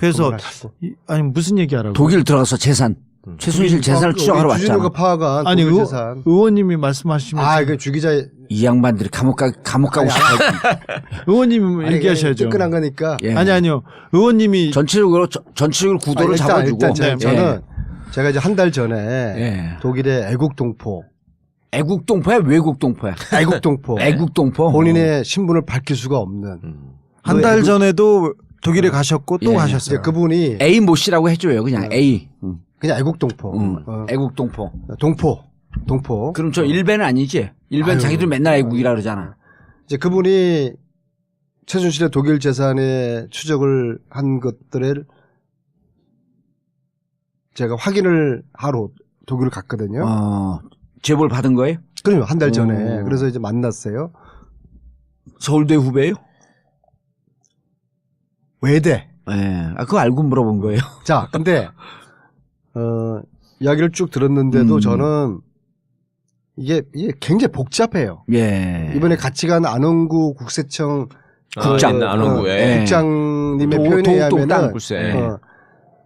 그래서 아니 무슨 얘기하라고? 독일 들어가서 재산 최순실 재산을 추적하러 왔잖아. 주진우가 파악한 아니 독일 재산. 의원님이 말씀하시면서 그 주기자 이 양반들이 감옥 가고 싶어. 의원님이 얘기하셔야죠. 끝난 거니까. 예. 아니요. 의원님이 전체적으로 구도를 잡아주고. 일단 저는 제가 이제 한 달 전에 예. 독일의 애국동포. 애국동포야 외국동포야? 애국동포. 애국동포. 본인의 신분을 밝힐 수가 없는. 한 달 전에도 독일에 가셨고 또 예. 가셨어요. 이제 그분이 A 모 씨라고 해줘요. 그냥 A. 그냥 애국동포. 애국동포. 동포. 그럼 저 일배는 아니지? 일배는 자기들 맨날 애국이라 그러잖아. 이제 그분이 최순실의 독일 재산의 추적을 한 것들을 제가 확인을 하러 독일을 갔거든요. 제보를 받은 거예요? 그럼요. 한 달 전에. 그래서 이제 만났어요. 서울대 후배예요? 외대. 예. 그거 알고 물어본 거예요. 자, 근데 이야기를 쭉 들었는데도 저는 이게 굉장히 복잡해요. 예. 이번에 같이 간 안원구 국세청 국장, 안원구에. 국장님의 표현에 의하면은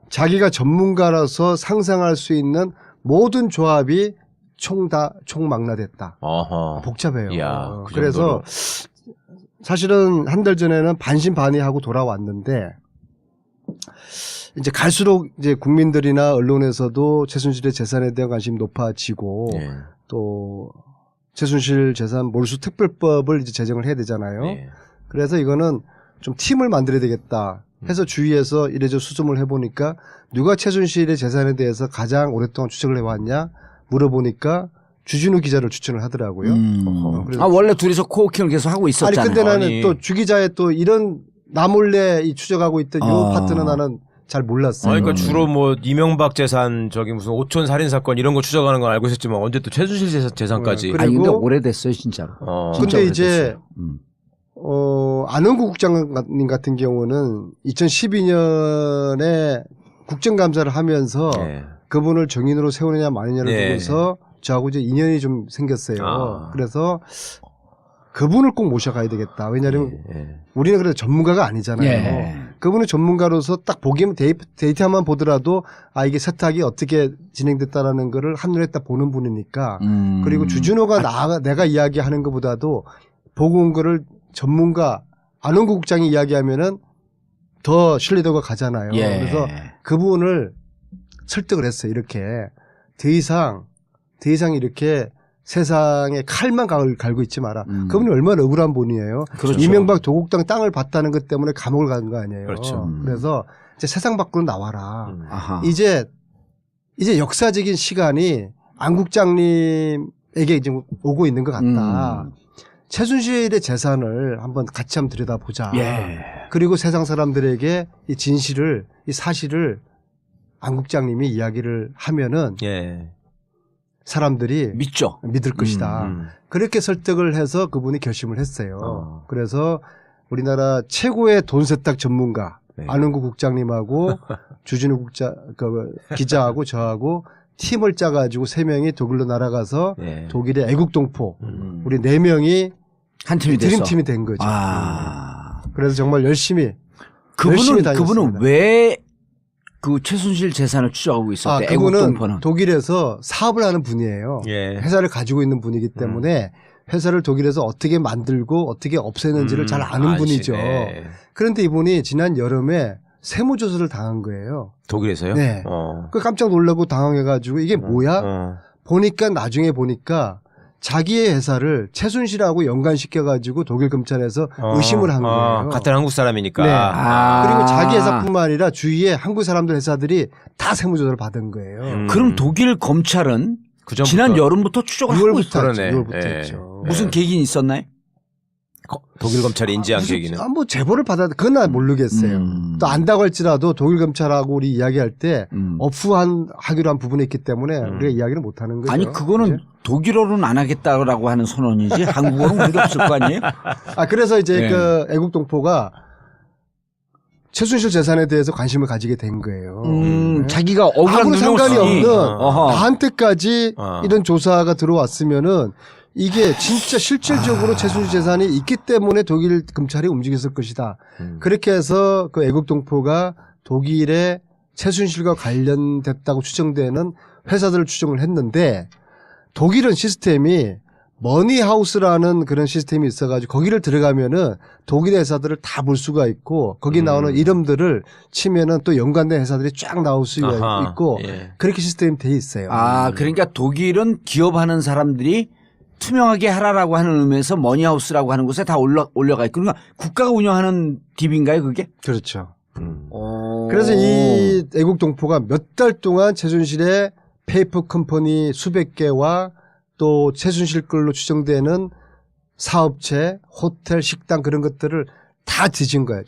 자기가 전문가라서 상상할 수 있는 모든 조합이 총망라됐다. 어허. 복잡해요. 이야, 그 그래서 사실은 한 달 전에는 반신반의하고 돌아왔는데 이제 갈수록 이제 국민들이나 언론에서도 최순실의 재산에 대한 관심이 높아지고 예. 또 최순실 재산 몰수 특별법을 이제 제정을 해야 되잖아요. 예. 그래서 이거는 좀 팀을 만들어야 되겠다 해서 주위에서 이래저 수정을 해보니까 누가 최순실의 재산에 대해서 가장 오랫동안 추적을 해왔냐 물어보니까 주진우 기자를 추천을 하더라고요. 원래 둘이서 코워킹을 계속 하고 있었잖아요. 아니 근데 나는 또 주 기자의 또 이런 나 몰래 이 추적하고 있던 요 파트는 나는 잘 몰랐어요. 그러니까 주로 뭐 이명박 재산 저기 무슨 오촌 살인 사건 이런 거 추적하는 건 알고 있었지만 언제 또 최순실 재산까지. 그래. 아니 근데 그리고 오래됐어요 진짜로. 근데 이제 안원구 국장님 같은 경우는 2012년에 국정감사를 하면서 예. 그분을 정인으로 세우느냐 마느냐를 예. 두고서 저하고 이제 인연이 좀 생겼어요. 그래서 그분을 꼭 모셔가야 되겠다. 왜냐하면 우리는 그래도 전문가가 아니잖아요. 예. 그분은 전문가로서 딱 보기만 데이터만 보더라도 이게 세탁이 어떻게 진행됐다라는 거를 한눈에 딱 보는 분이니까 그리고 주진호가 내가 이야기하는 것보다도 보고 온 거를 전문가 안원구 국장이 이야기하면은 더 신뢰도가 가잖아요. 예. 그래서 그분을 설득을 했어요. 이렇게 더 이상 이렇게 세상에 칼만 갈고 있지 마라. 그분이 얼마나 억울한 분이에요. 그렇죠. 이명박 도곡당 땅을 봤다는 것 때문에 감옥을 간 거 아니에요. 그렇죠. 그래서 이제 세상 밖으로 나와라. 아하. 이제 역사적인 시간이 안 국장님에게 지금 오고 있는 것 같다. 최순실의 재산을 한번 같이 한번 들여다보자. 예. 그리고 세상 사람들에게 이 진실을, 이 사실을 안 국장님이 이야기를 하면은 예. 사람들이 믿죠. 믿을 것이다. 그렇게 설득을 해서 그분이 결심을 했어요. 그래서 우리나라 최고의 돈 세탁 전문가 안원구 국장님하고 주진우 기자하고 저하고 팀을 짜가지고 3명이 독일로 날아가서 독일의 애국동포 우리 4명이 한 팀이 됐어. 드림팀이 된 거죠. 그래서 정말 열심히 다녔습니다. 그분은 왜 그 최순실 재산을 추적하고 있었대? 그분은 애국동포는. 독일에서 사업을 하는 분이에요. 예. 회사를 가지고 있는 분이기 때문에 회사를 독일에서 어떻게 만들고 어떻게 없애는지를 잘 아는 분이죠. 그런데 이분이 지난 여름에 세무조사를 당한 거예요. 독일에서요? 네. 그 깜짝 놀라고 당황해가지고 이게 뭐야? 나중에 보니까 자기의 회사를 최순실하고 연관시켜가지고 독일 검찰에서 의심을 한 거예요. 같은 한국 사람이니까. 네. 그리고 자기 회사뿐만 아니라 주위에 한국 사람들 회사들이 다 세무조사를 받은 거예요. 그럼 독일 검찰은 그 전부터. 지난 여름부터 추적을 하고 6월부터 있었죠. 그러네. 6월부터 예. 했죠. 무슨 계기는 있었나요? 독일 검찰이 인지한 계기는. 뭐 제보를 그건 난 모르겠어요. 또 안다고 할지라도 독일 검찰하고 우리 이야기할 때 하기로 한 부분이 있기 때문에 우리가 이야기를 못 하는 거죠. 아니 그거는 이제? 독일어로는 안 하겠다라고 하는 선언이지 한국어는 그게 없을 거 아니에요? 그래서 이제 네. 그 애국동포가 최순실 재산에 대해서 관심을 가지게 된 거예요. 네. 자기가 억울한 아무런 상관이 누명쓰기. 없는 어허. 나한테까지 이런 조사가 들어왔으면은 이게 진짜 실질적으로 최순실 재산이 있기 때문에 독일 검찰이 움직였을 것이다. 그렇게 해서 그 애국동포가 독일의 최순실과 관련됐다고 추정되는 회사들을 추정을 했는데 독일은 시스템이 머니하우스라는 그런 시스템이 있어가지고 거기를 들어가면은 독일의 회사들을 다 볼 수가 있고 거기 나오는 이름들을 치면은 또 연관된 회사들이 쫙 나올 수가 아하, 있고 예. 그렇게 시스템이 돼 있어요. 아, 그러니까 독일은 기업하는 사람들이 투명하게 하라라고 하는 의미에서 머니하우스라고 하는 곳에 다 올려가 있고 그러니까 국가가 운영하는 딥인가요 그게? 그렇죠. 오. 그래서 이 애국동포가 몇 달 동안 최순실의 페이퍼 컴퍼니 수백 개와 또 최순실 걸로 추정되는 사업체, 호텔, 식당 그런 것들을 다 뒤진 거예요.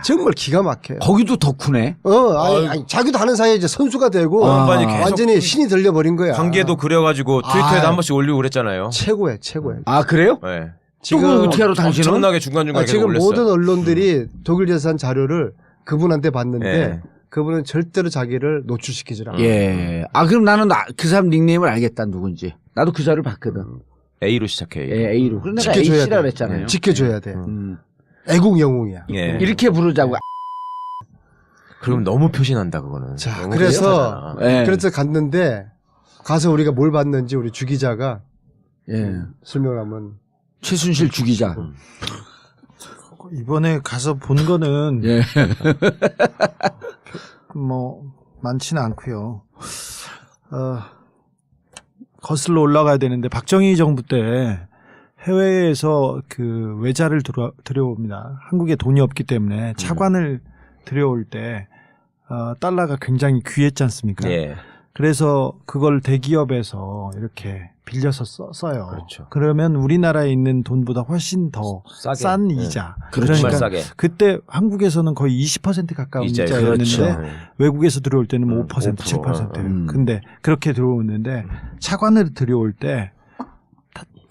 정말 기가 막혀요. 거기도 덕후네. 아니, 자기도 하는 사이에 이제 선수가 되고 양반이 계속 완전히 신이 들려버린 거야. 관계도 그려가지고 트위터에도 한 번씩 올리고 그랬잖아요. 최고예요. 아 그래요? 네. 또 그걸 어떻게 알아 당신은? 엄청나게 중간중간에 계속 지금 올렸어요. 모든 언론들이 독일 재산 자료를 그분한테 봤는데 예. 그분은 절대로 자기를 노출시키지 않아요. 예. 아 그럼 나는 그 사람 닉네임을 알겠다 누군지. 나도 그 자료를 봤거든. A로 시작해. 예, A로. 그런데 내가 지켜줘야 A씨라 돼. 그랬잖아요. 지켜줘야 돼. 애국 영웅이야. 예. 이렇게 부르자고. 그럼 너무 표시난다 그거는. 자, 너무 그래서 표시나잖아. 예. 그래서 갔는데 가서 우리가 뭘 봤는지 우리 주 기자가 예. 설명하면 최순실 주기자. 이번에 가서 본 거는 예. 뭐 많지는 않고요. 거슬러 올라가야 되는데 박정희 정부 때 해외에서 그 외자를 들여옵니다. 한국에 돈이 없기 때문에 차관을 들여올 때 달러가 굉장히 귀했지 않습니까? 예. 그래서 그걸 대기업에서 이렇게 빌려서 써요. 그렇죠. 그러면 우리나라에 있는 돈보다 훨씬 더 싸게. 싼 예. 이자. 그렇죠. 정말 그러니까 싸게. 그때 한국에서는 거의 20% 가까운 이자예요. 이자였는데 그렇죠. 외국에서 들어올 때는 뭐 5%, 5%. 7%. 근데 그렇게 들어오는데 차관을 들여올 때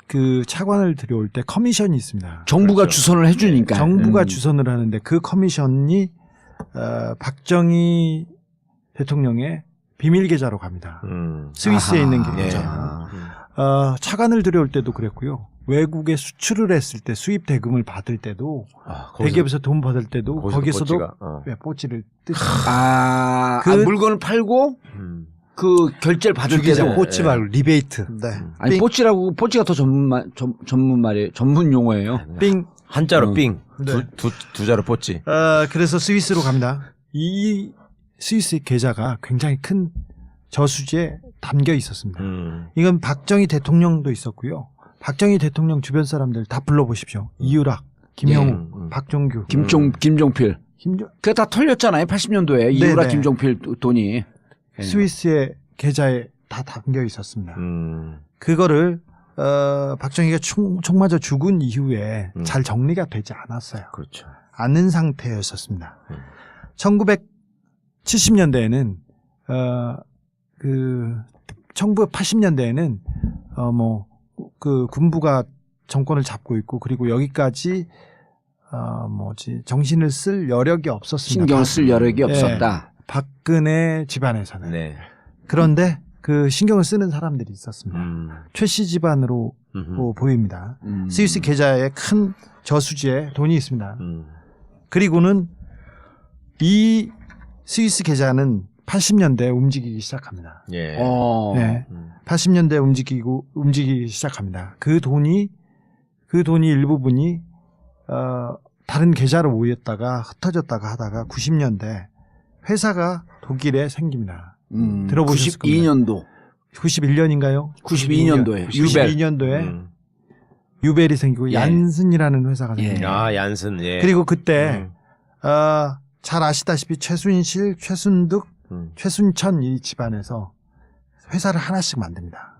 그 차관을 들여올 때 커미션이 있습니다. 정부가 그렇죠. 주선을 해주니까. 정부가 주선을 하는데 그 커미션이 박정희 대통령의 비밀 계좌로 갑니다. 스위스에 아하. 있는 계좌. 예. 차관을 들여올 때도 그랬고요. 외국에 수출을 했을 때 수입 대금을 받을 때도 대기업에서 돈 받을 때도 거기서도 뽀찌를 뜯. 물건을 팔고 그 결제를 받을 주기자 때도 뽀찌 말고 리베이트. 네. 아니 뽀찌라고 뽀찌가 더 전문 말이에요. 전문 용어예요. 삥. 한자로 삥. 네. 두 자로 뽀찌. 그래서 스위스로 갑니다. 이 스위스 계좌가 굉장히 큰 저수지에 담겨 있었습니다. 이건 박정희 대통령도 있었고요. 박정희 대통령 주변 사람들 다 불러보십시오. 이유락, 김영우, 박종규, 김종필. 그게 다 털렸잖아요. 80년도에 이유라 김종필 돈이. 스위스의 계좌에 다 담겨 있었습니다. 그거를 박정희가 총 맞아 죽은 이후에 잘 정리가 되지 않았어요. 그렇죠. 않은 상태였었습니다. 1970년대에는 그 1980년대에는 그 군부가 정권을 잡고 있고 그리고 여기까지 정신을 쓸 여력이 없었습니다. 신경을 쓸 여력이 없었다. 박근혜 집안에서는. 네. 그런데 그 신경을 쓰는 사람들이 있었습니다. 최씨 집안으로 보입니다. 스위스 계좌에 큰 저수지에 돈이 있습니다. 그리고는 이 스위스 계좌는 80년대에 움직이기 시작합니다. 예. 네. 80년대에 움직이기 시작합니다. 그 돈이 일부분이 다른 계좌로 모였다가 흩어졌다가 하다가 90년대 회사가 독일에 생깁니다. 들어보셨을 겁니다. 92년도. 91년인가요? 92년도에 92년도에 유벨이 생기고 얀슨이라는 회사가 생깁니다. 얀슨. 예. 그리고 그때 잘 아시다시피 최순실, 최순득, 최순천 이 집안에서 회사를 하나씩 만듭니다.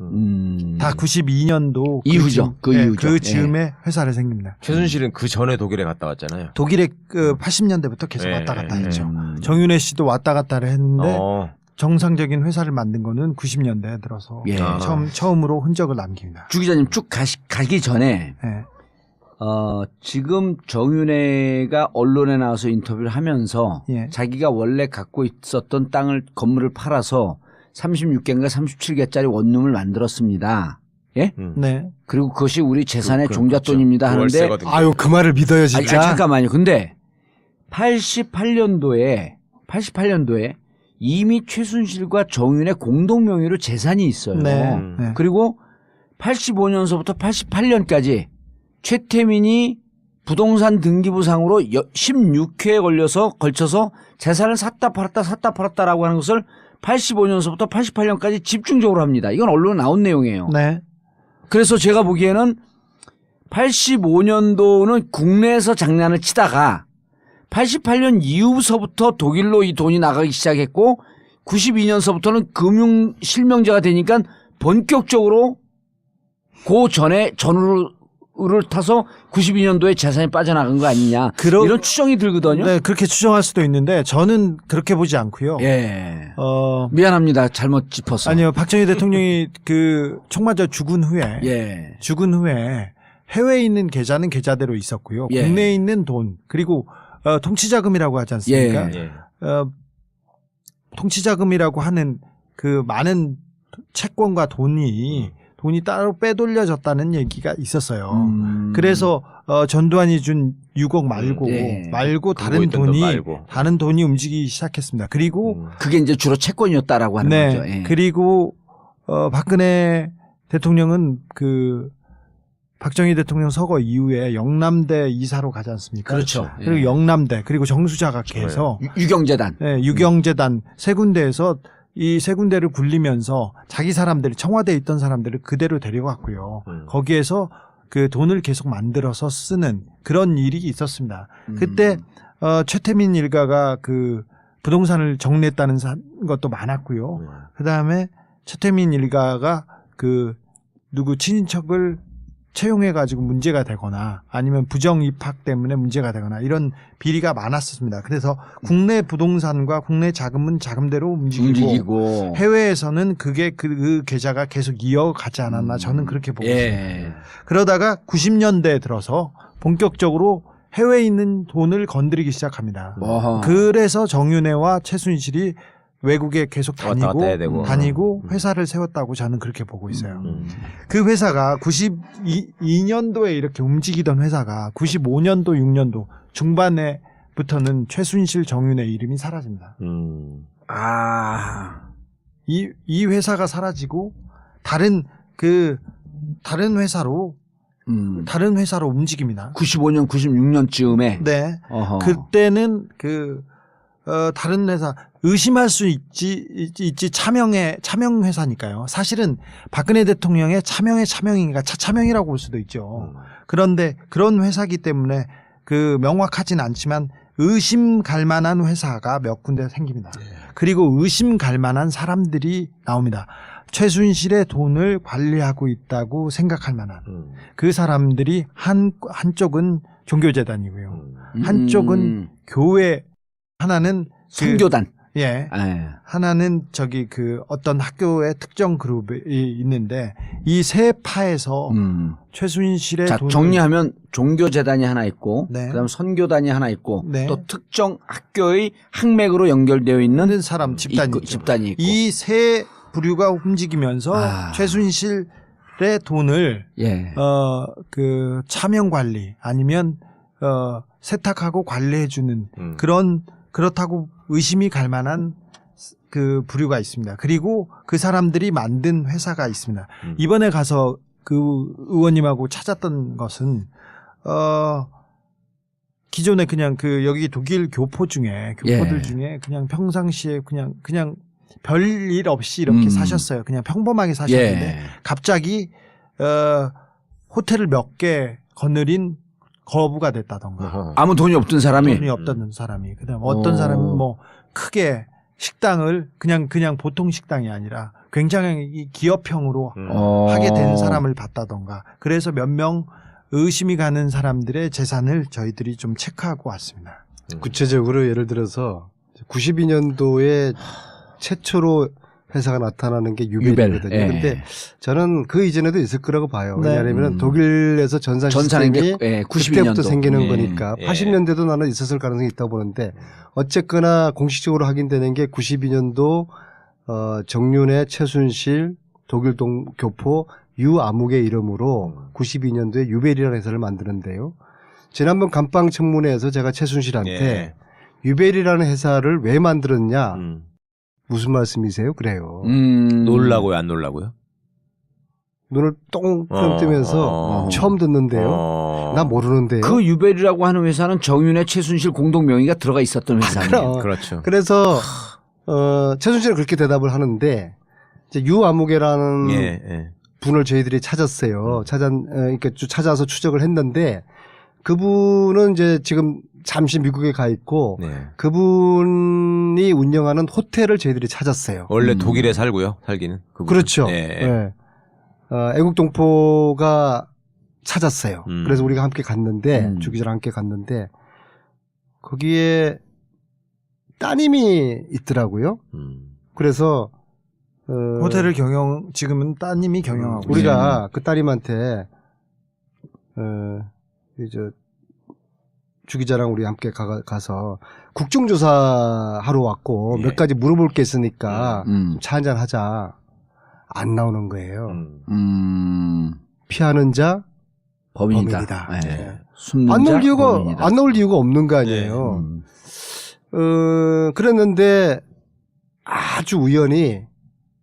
다 92년도 이후죠. 그 즈음에 회사를 생깁니다. 최순실은 그 전에 독일에 갔다 왔잖아요. 독일에 그 80년대부터 계속 왔다 갔다 했죠. 정윤회 씨도 왔다 갔다를 했는데 정상적인 회사를 만든 거는 90년대에 들어서 처음으로 흔적을 남깁니다. 주 기자님 쭉 가기 전에 네. 지금 정윤회가 언론에 나와서 인터뷰를 하면서 자기가 원래 갖고 있었던 건물을 팔아서 36개인가 37개짜리 원룸을 만들었습니다. 예? 네. 그리고 그것이 우리 재산의 종잣돈입니다 하는데 아유 그 말을 믿어요 진짜. 잠깐만요. 근데 88년도에 이미 최순실과 정윤의 공동 명의로 재산이 있어요. 네. 네. 그리고 85년서부터 88년까지 최태민이 부동산 등기부상으로 16회에 걸쳐서 재산을 샀다 팔았다라고 하는 것을 85년서부터 88년까지 집중적으로 합니다. 이건 언론에 나온 내용이에요. 네. 그래서 제가 보기에는 85년도는 국내에서 장난을 치다가 88년 이후서부터 독일로 이 돈이 나가기 시작했고 92년서부터는 금융 실명제가 되니까 본격적으로 그 전에 전후를 타서 92년도에 재산이 빠져나간 거 아니냐 이런 추정이 들거든요. 네, 그렇게 추정할 수도 있는데 저는 그렇게 보지 않고요. 예. 미안합니다. 잘못 짚었어. 아니요, 박정희 대통령이 그 총 맞아 죽은 후에 예. 해외에 있는 계좌는 계좌대로 있었고요. 예. 국내에 있는 돈 그리고 통치자금이라고 하지 않습니까? 예. 통치자금이라고 하는 그 많은 채권과 돈이 따로 빼돌려졌다는 얘기가 있었어요. 그래서 전두환이 준 6억 말고 다른 돈이 움직이기 시작했습니다. 그리고 그게 이제 주로 채권이었다라고 하는 네, 거죠. 예. 그리고 박근혜 대통령은 박정희 대통령 서거 이후에 영남대 이사로 가지 않습니까? 그렇죠. 그리고 예. 영남대 그리고 정수자각회에서 유경재단. 네, 유경재단 세 군데에서 이 세 군데를 굴리면서 자기 사람들이 청와대에 있던 사람들을 그대로 데려갔고요. 거기에서 그 돈을 계속 만들어서 쓰는 그런 일이 있었습니다. 그때 최태민 일가가 그 부동산을 정리했다는 것도 많았고요. 그다음에 최태민 일가가 그 누구 친인척을 채용해가지고 문제가 되거나 아니면 부정 입학 때문에 문제가 되거나 이런 비리가 많았습니다. 그래서 국내 부동산과 국내 자금은 자금대로 움직이고 해외에서는 그게 그 계좌가 계속 이어가지 않았나 저는 그렇게 보고 있습니다. 그러다가 90년대에 들어서 본격적으로 해외에 있는 돈을 건드리기 시작합니다. 그래서 정윤회와 최순실이 외국에 계속 다니고 회사를 세웠다고 저는 그렇게 보고 있어요. 그 회사가 92년도에 이렇게 움직이던 회사가 95년도 6년도 중반에부터는 최순실 정윤의 이름이 사라집니다. 이 회사가 사라지고 다른 회사로 움직입니다. 95년 96년쯤에 네. 그때는 다른 회사 의심할 수 있지 차명 회사니까요. 사실은 박근혜 대통령의 차명인가 차명이라고 볼 수도 있죠. 그런데 그런 회사기 때문에 명확하진 않지만 의심 갈 만한 회사가 몇 군데 생깁니다. 그리고 의심 갈 만한 사람들이 나옵니다. 최순실의 돈을 관리하고 있다고 생각할 만한 그 사람들이 한쪽은 종교재단이고요. 한쪽은 교회, 하나는 선교단. 하나는 어떤 학교의 특정 그룹이 있는데 이 세 파에서 최순실의 돈을 정리하면 종교재단이 하나 있고 네. 그다음 선교단이 하나 있고 네. 또 특정 학교의 학맥으로 연결되어 있는 사람 집단이 있고. 이 세 부류가 움직이면서 최순실의 돈을 차명 관리 아니면 세탁하고 관리해주는 그렇다고 의심이 갈 만한 그 부류가 있습니다. 그리고 그 사람들이 만든 회사가 있습니다. 이번에 가서 그 의원님하고 찾았던 것은 기존에 그냥 여기 독일 교포들 중에 그냥 평상시에 그냥 별일 없이 이렇게 사셨어요. 그냥 평범하게 사셨는데 갑자기 호텔을 몇 개 거느린 거부가 됐다던가. 아무 돈이 없던 사람이. 그다음 어떤 사람은 크게 식당을 그냥 보통 식당이 아니라 굉장히 기업형으로 하게 된 사람을 봤다던가. 그래서 몇 명 의심이 가는 사람들의 재산을 저희들이 좀 체크하고 왔습니다. 구체적으로 예를 들어서 92년도에 최초로 회사가 나타나는 게 유벨이거든요. 그런데 저는 그 이전에도 있을 거라고 봐요. 왜냐하면 독일에서 전산 시스템이 92년도. 그때부터 생기는 거니까 80년대도 나는 있었을 가능성이 있다고 보는데 어쨌거나 공식적으로 확인되는 게 92년도 정윤회, 최순실, 독일 교포 유아묵의 이름으로 92년도에 유벨이라는 회사를 만드는데요. 지난번 감방 청문회에서 제가 최순실한테 예. 유벨이라는 회사를 왜 만들었냐 음. 무슨 말씀이세요? 그래요. 놀라고요, 안 놀라고요? 눈을 똥 뜨면서 처음 듣는데요. 나 모르는데요. 그 유벨이라고 하는 회사는 정윤회 최순실 공동 명의가 들어가 있었던 회사예요. 그렇죠. 그래서 최순실은 그렇게 대답을 하는데 이제 유아무개라는 예. 분을 저희들이 찾았어요. 그러니까 찾아서 추적을 했는데 그분은 이제 지금 잠시 미국에 가 있고 네. 그분이 운영하는 호텔을 저희들이 찾았어요. 원래 독일에 살고요, 살기는. 그분은. 그렇죠. 예. 네. 애국동포가 찾았어요. 그래서 우리가 함께 갔는데 주 기자랑 함께 갔는데 거기에 따님이 있더라고요. 그래서 호텔을 지금은 따님이 경영하고 우리가 그 따님한테 이제 주 기자랑 우리 함께 가서 국정조사 하러 왔고 예. 몇 가지 물어볼 게 있으니까 차 한잔 하자. 안 나오는 거예요. 피하는 자 범인이다. 범인이다. 네. 숨는 안 자 나올 이유가 범인이다. 안 나올 이유가 없는 거 아니에요. 그랬는데 아주 우연히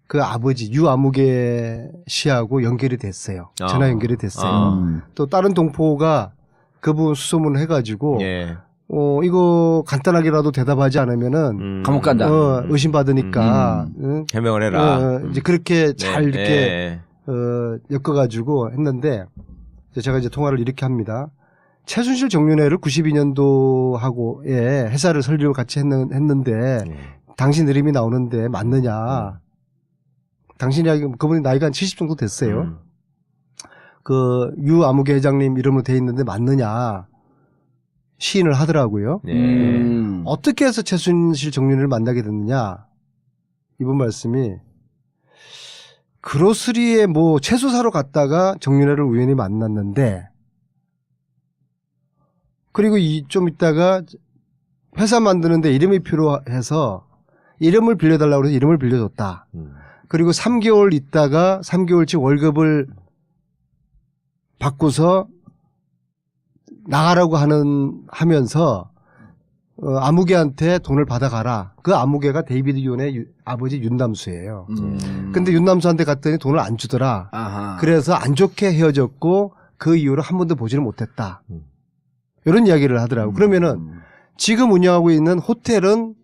그 아버지 유아무개 씨하고 연결이 됐어요. 전화 연결이 됐어요. 또 다른 동포가 그분 수소문을 해가지고 예. 이거 간단하게라도 대답하지 않으면은 감옥 간다. 의심받으니까 해명을 해라. 이제 그렇게 잘 네. 이렇게 예. 엮어가지고 했는데 제가 이제 통화를 이렇게 합니다. 최순실 정윤회를 92년도하고의 회사를 설립을 같이 했는데 당신 이름이 나오는데 맞느냐? 당신이 그분이 나이가 한 70 정도 됐어요. 그 유아무개 회장님 이름으로 돼 있는데 맞느냐? 시인을 하더라고요. 어떻게 해서 최순실 정윤회를 만나게 됐느냐? 이분 말씀이 그로스리에 뭐 채소 사러 갔다가 정윤회를 우연히 만났는데 그리고 좀 있다가 회사 만드는데 이름이 필요해서 이름을 빌려달라고 해서 이름을 빌려줬다. 그리고 3개월 있다가 3개월치 월급을 받고서 나가라고 하면서 아무개한테 돈을 받아가라. 그 아무개가 데이비드 윤의 아버지 윤남수예요. 근데 윤남수한테 갔더니 돈을 안 주더라. 아하. 그래서 안 좋게 헤어졌고 그 이후로 한 번도 보지를 못했다. 이런 이야기를 하더라고. 그러면은 지금 운영하고 있는 호텔은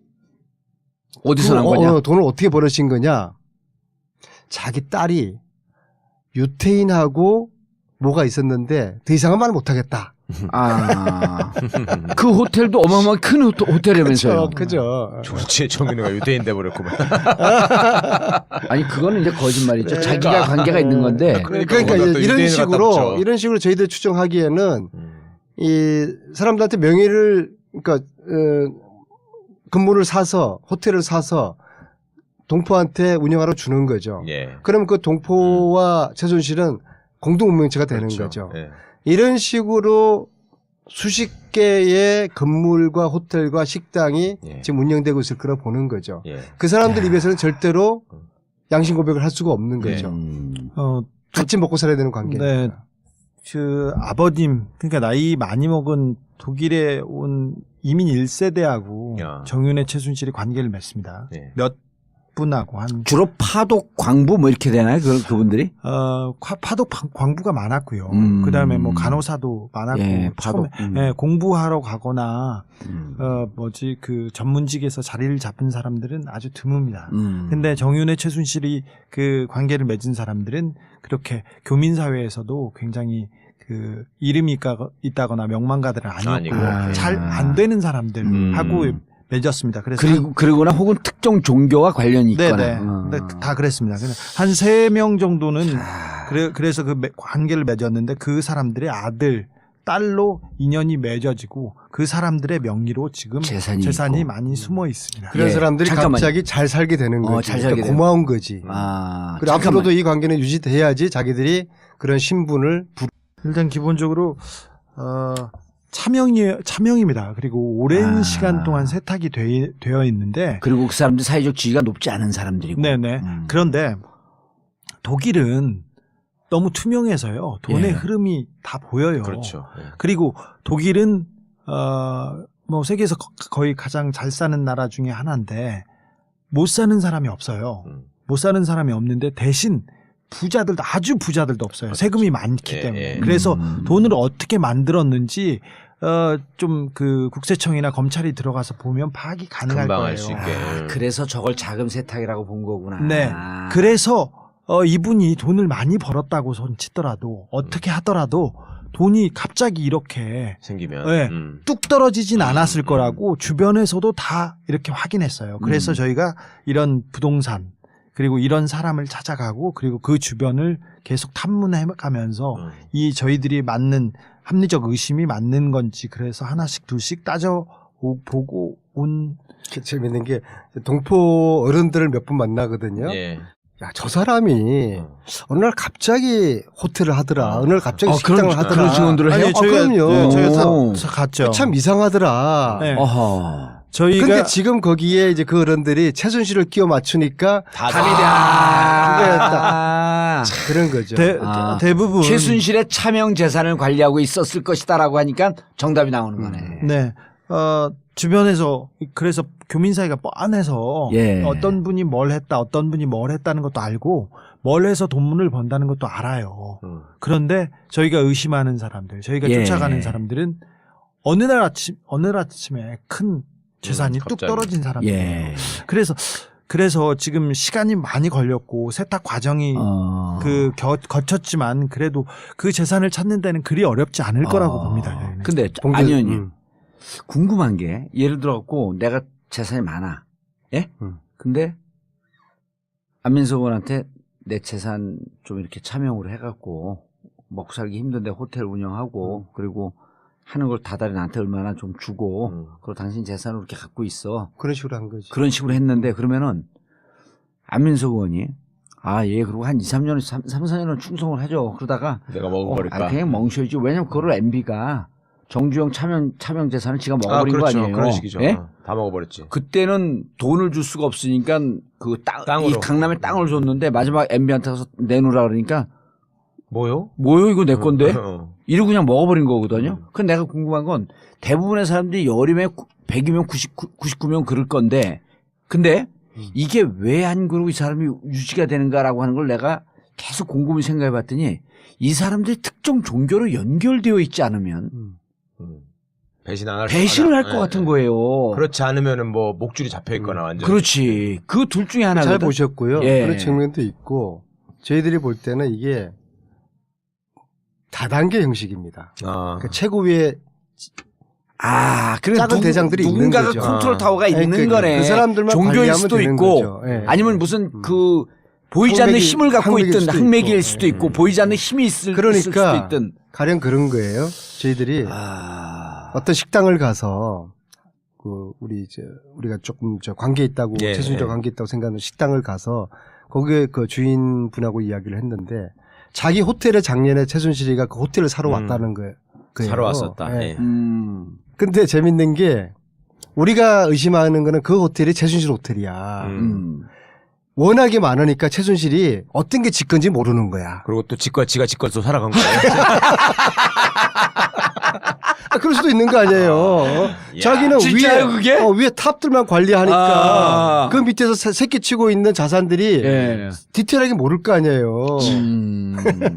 어디서 난 거냐? 돈을 어떻게 벌으신 거냐? 자기 딸이 유태인하고 뭐가 있었는데 더 이상은 말 못하겠다. 그 호텔도 어마어마하게 큰 호텔이면서요. 그죠. 좋지, 정윤회가 유대인 돼버렸구만. 아니 그거는 이제 거짓말이죠. 자기가 관계가 있는 건데. 그러니까 거기다 또 이런 유대인을 갖다 붙여. 이런 식으로 저희들 추정하기에는 이 사람들한테 명예를 그러니까 건물을 사서 호텔을 사서 동포한테 운영하러 주는 거죠. 예. 그러면 그 동포와 최순실은 공동 운명체가 되는 그렇죠. 거죠. 예. 이런 식으로 수십 개의 건물과 호텔과 식당이 예. 지금 운영되고 있을 거라 보는 거죠. 예. 그 사람들 입에서는 절대로 양심 고백을 할 수가 없는 네. 거죠. 어, 같이 먹고 살아야 되는 관계니까. 네. 그 아버님 그러니까 나이 많이 먹은 독일에 온 이민 1세대하고 야. 정윤회 최순실이 관계를 맺습니다. 네. 몇 분하고 한 주로 파독, 광부 뭐 이렇게 되나요? 그분들이? 파독 광부가 많았고요. 그다음에 뭐 간호사도 많았고 예, 파독. 처음에 공부하러 가거나 그 전문직에서 자리를 잡은 사람들은 아주 드뭅니다. 근데 정윤회 최순실이 그 관계를 맺은 사람들은 그렇게 교민 사회에서도 굉장히 그 이름이 있다거나 명망가들은 아니었고 잘 안 되는 사람들하고 맺었습니다. 그래서 그리고나 혹은 특정 종교와 관련이 있거나. 네네. 다 그랬습니다. 한 3명 정도는 그래서 그 관계를 맺었는데 그 사람들의 아들, 딸로 인연이 맺어지고 그 사람들의 명의로 지금 재산이 많이 숨어 있습니다. 그런 예, 사람들이 잠깐만요. 갑자기 잘 살게 되는 거지. 잘 살게 그러니까 고마운 거지. 그리고 잠깐만. 앞으로도 이 관계는 유지돼야지 자기들이 그런 신분을 일단 기본적으로 차명입니다. 그리고 오랜 시간 동안 세탁이 되어 있는데 그리고 그 사람들 사회적 지위가 높지 않은 사람들이고. 네네. 그런데 독일은 너무 투명해서요. 돈의 예. 흐름이 다 보여요. 그렇죠. 예. 그리고 독일은 뭐 세계에서 거의 가장 잘 사는 나라 중에 하나인데 못 사는 사람이 없어요. 못 사는 사람이 없는데 대신 부자들도 아주 부자들도 없어요. 세금이 많기 예, 때문에. 예. 그래서 돈을 어떻게 만들었는지 좀 그 국세청이나 검찰이 들어가서 보면 파악이 가능할 금방 거예요. 알 수 있게. 그래서 저걸 자금 세탁이라고 본 거구나. 네. 그래서 이분이 돈을 많이 벌었다고 손치더라도 어떻게 하더라도 돈이 갑자기 이렇게 생기면. 네. 뚝 떨어지진 않았을 거라고 주변에서도 다 이렇게 확인했어요. 그래서 저희가 이런 부동산 그리고 이런 사람을 찾아가고 그리고 그 주변을 계속 탐문해가면서 이 저희들이 맞는 합리적 의심이 맞는 건지 그래서 하나씩 둘씩 따져보고 온. 재밌는 게 동포 어른들을 몇 분 만나거든요. 예. 야, 저 사람이 어느 날 갑자기 호텔을 하더라. 어느 날 갑자기 식당을 그런 하더라. 그런 증언들을 해요? 그럼요. 저희가 오. 다 갔죠. 참 이상하더라. 네. 어허. 저희가 근데 지금 거기에 이제 그 어른들이 최순실을 끼워 맞추니까 감이 그런 거죠. 대부분 최순실의 차명 재산을 관리하고 있었을 것이다라고 하니까 정답이 나오는 거네. 네. 주변에서 그래서 교민 사이가 뻔해서 예. 어떤 분이 뭘 했다, 어떤 분이 뭘 했다는 것도 알고 뭘 해서 돈문을 번다는 것도 알아요. 그런데 저희가 의심하는 사람들, 저희가 예. 쫓아가는 사람들은 어느 날 아침에 큰 재산이 뚝 갑자기. 떨어진 사람이에요. 예. 그래서 지금 시간이 많이 걸렸고 세탁 과정이 거쳤지만 그래도 그 재산을 찾는 데는 그리 어렵지 않을 거라고 봅니다. 저희는. 근데 봉대- 안 의원님 궁금한 게 예를 들어갖고 내가 재산이 많아. 예? 근데 안민석 의원한테 내 재산 좀 이렇게 차명으로 해갖고 먹고 살기 힘든데 호텔 운영하고 그리고 하는 걸 다달이 나한테 얼마나 좀 주고 그리고 당신 재산을 이렇게 갖고 있어. 그런 식으로 한 거지. 그런 식으로 했는데 그러면은 안민석 의원이 예, 그리고 한 2, 3년, 3, 4년은 충성을 하죠. 그러다가 내가 먹어버릴까? 그냥 멍셔야지. 왜냐면 그거를 MB가 정주영 차명 재산을 지가 먹어버린 그렇죠. 거 아니에요. 그런 식이죠. 예? 다 먹어버렸지. 그때는 돈을 줄 수가 없으니까 그 땅으로. 이 강남에 땅을 줬는데 마지막 MB한테 가서 내놓으라 그러니까 뭐요? 뭐요 이거 내 건데? 어. 이러고 그냥 먹어버린 거거든요. 근데 내가 궁금한 건 대부분의 사람들이 열이면 100이면 99면 그럴 건데 근데 이게 왜 안 그러고 이 사람이 유지가 되는가라고 하는 걸 내가 계속 곰곰이 생각해 봤더니 이 사람들이 특정 종교로 연결되어 있지 않으면 배신 안 할 배신을 할 것 같은 거예요. 그렇지 않으면은 뭐 목줄이 잡혀 있거나 완전. 그렇지. 그 둘 중에 하나거든. 잘 보셨고요. 예. 그런 측면도 있고 저희들이 볼 때는 이게 다단계 형식입니다. 그러니까 최고위에 그래 작은 대장들이 있는 누군가가 거죠. 컨트롤 타워가 있는 그러니까 거네. 그 사람들만 종교일 관리하면 수도 되는 있고 거죠. 예. 아니면 무슨 그 보이지 않는 힘을 갖고 항맥일 있든 수도 항맥일 있고. 수도 있고 보이지 않는 힘이 있을 수도 그러니까 있든 가령 그런 거예요. 저희들이 어떤 식당을 가서 그 우리가 조금 관계 있다고 예, 최순실과 예. 관계 있다고 생각하는 식당을 가서 거기에 그 주인분하고 이야기를 했는데 자기 호텔에 작년에 최순실이가 그 호텔을 사러 왔다는 거예요. 사러 왔었다. 예. 예. 근데 재밌는 게 우리가 의심하는 거는 그 호텔이 최순실 호텔이야. 워낙에 많으니까 최순실이 어떤 게 지 건지 모르는 거야. 그리고 또 지가 또 살아간 거예요. 그럴 수도 있는 거 아니에요. 자기는 진짜요, 그게? 위에 탑들만 관리하니까 그 밑에서 새끼 치고 있는 자산들이 예. 디테일하게 모를 거 아니에요.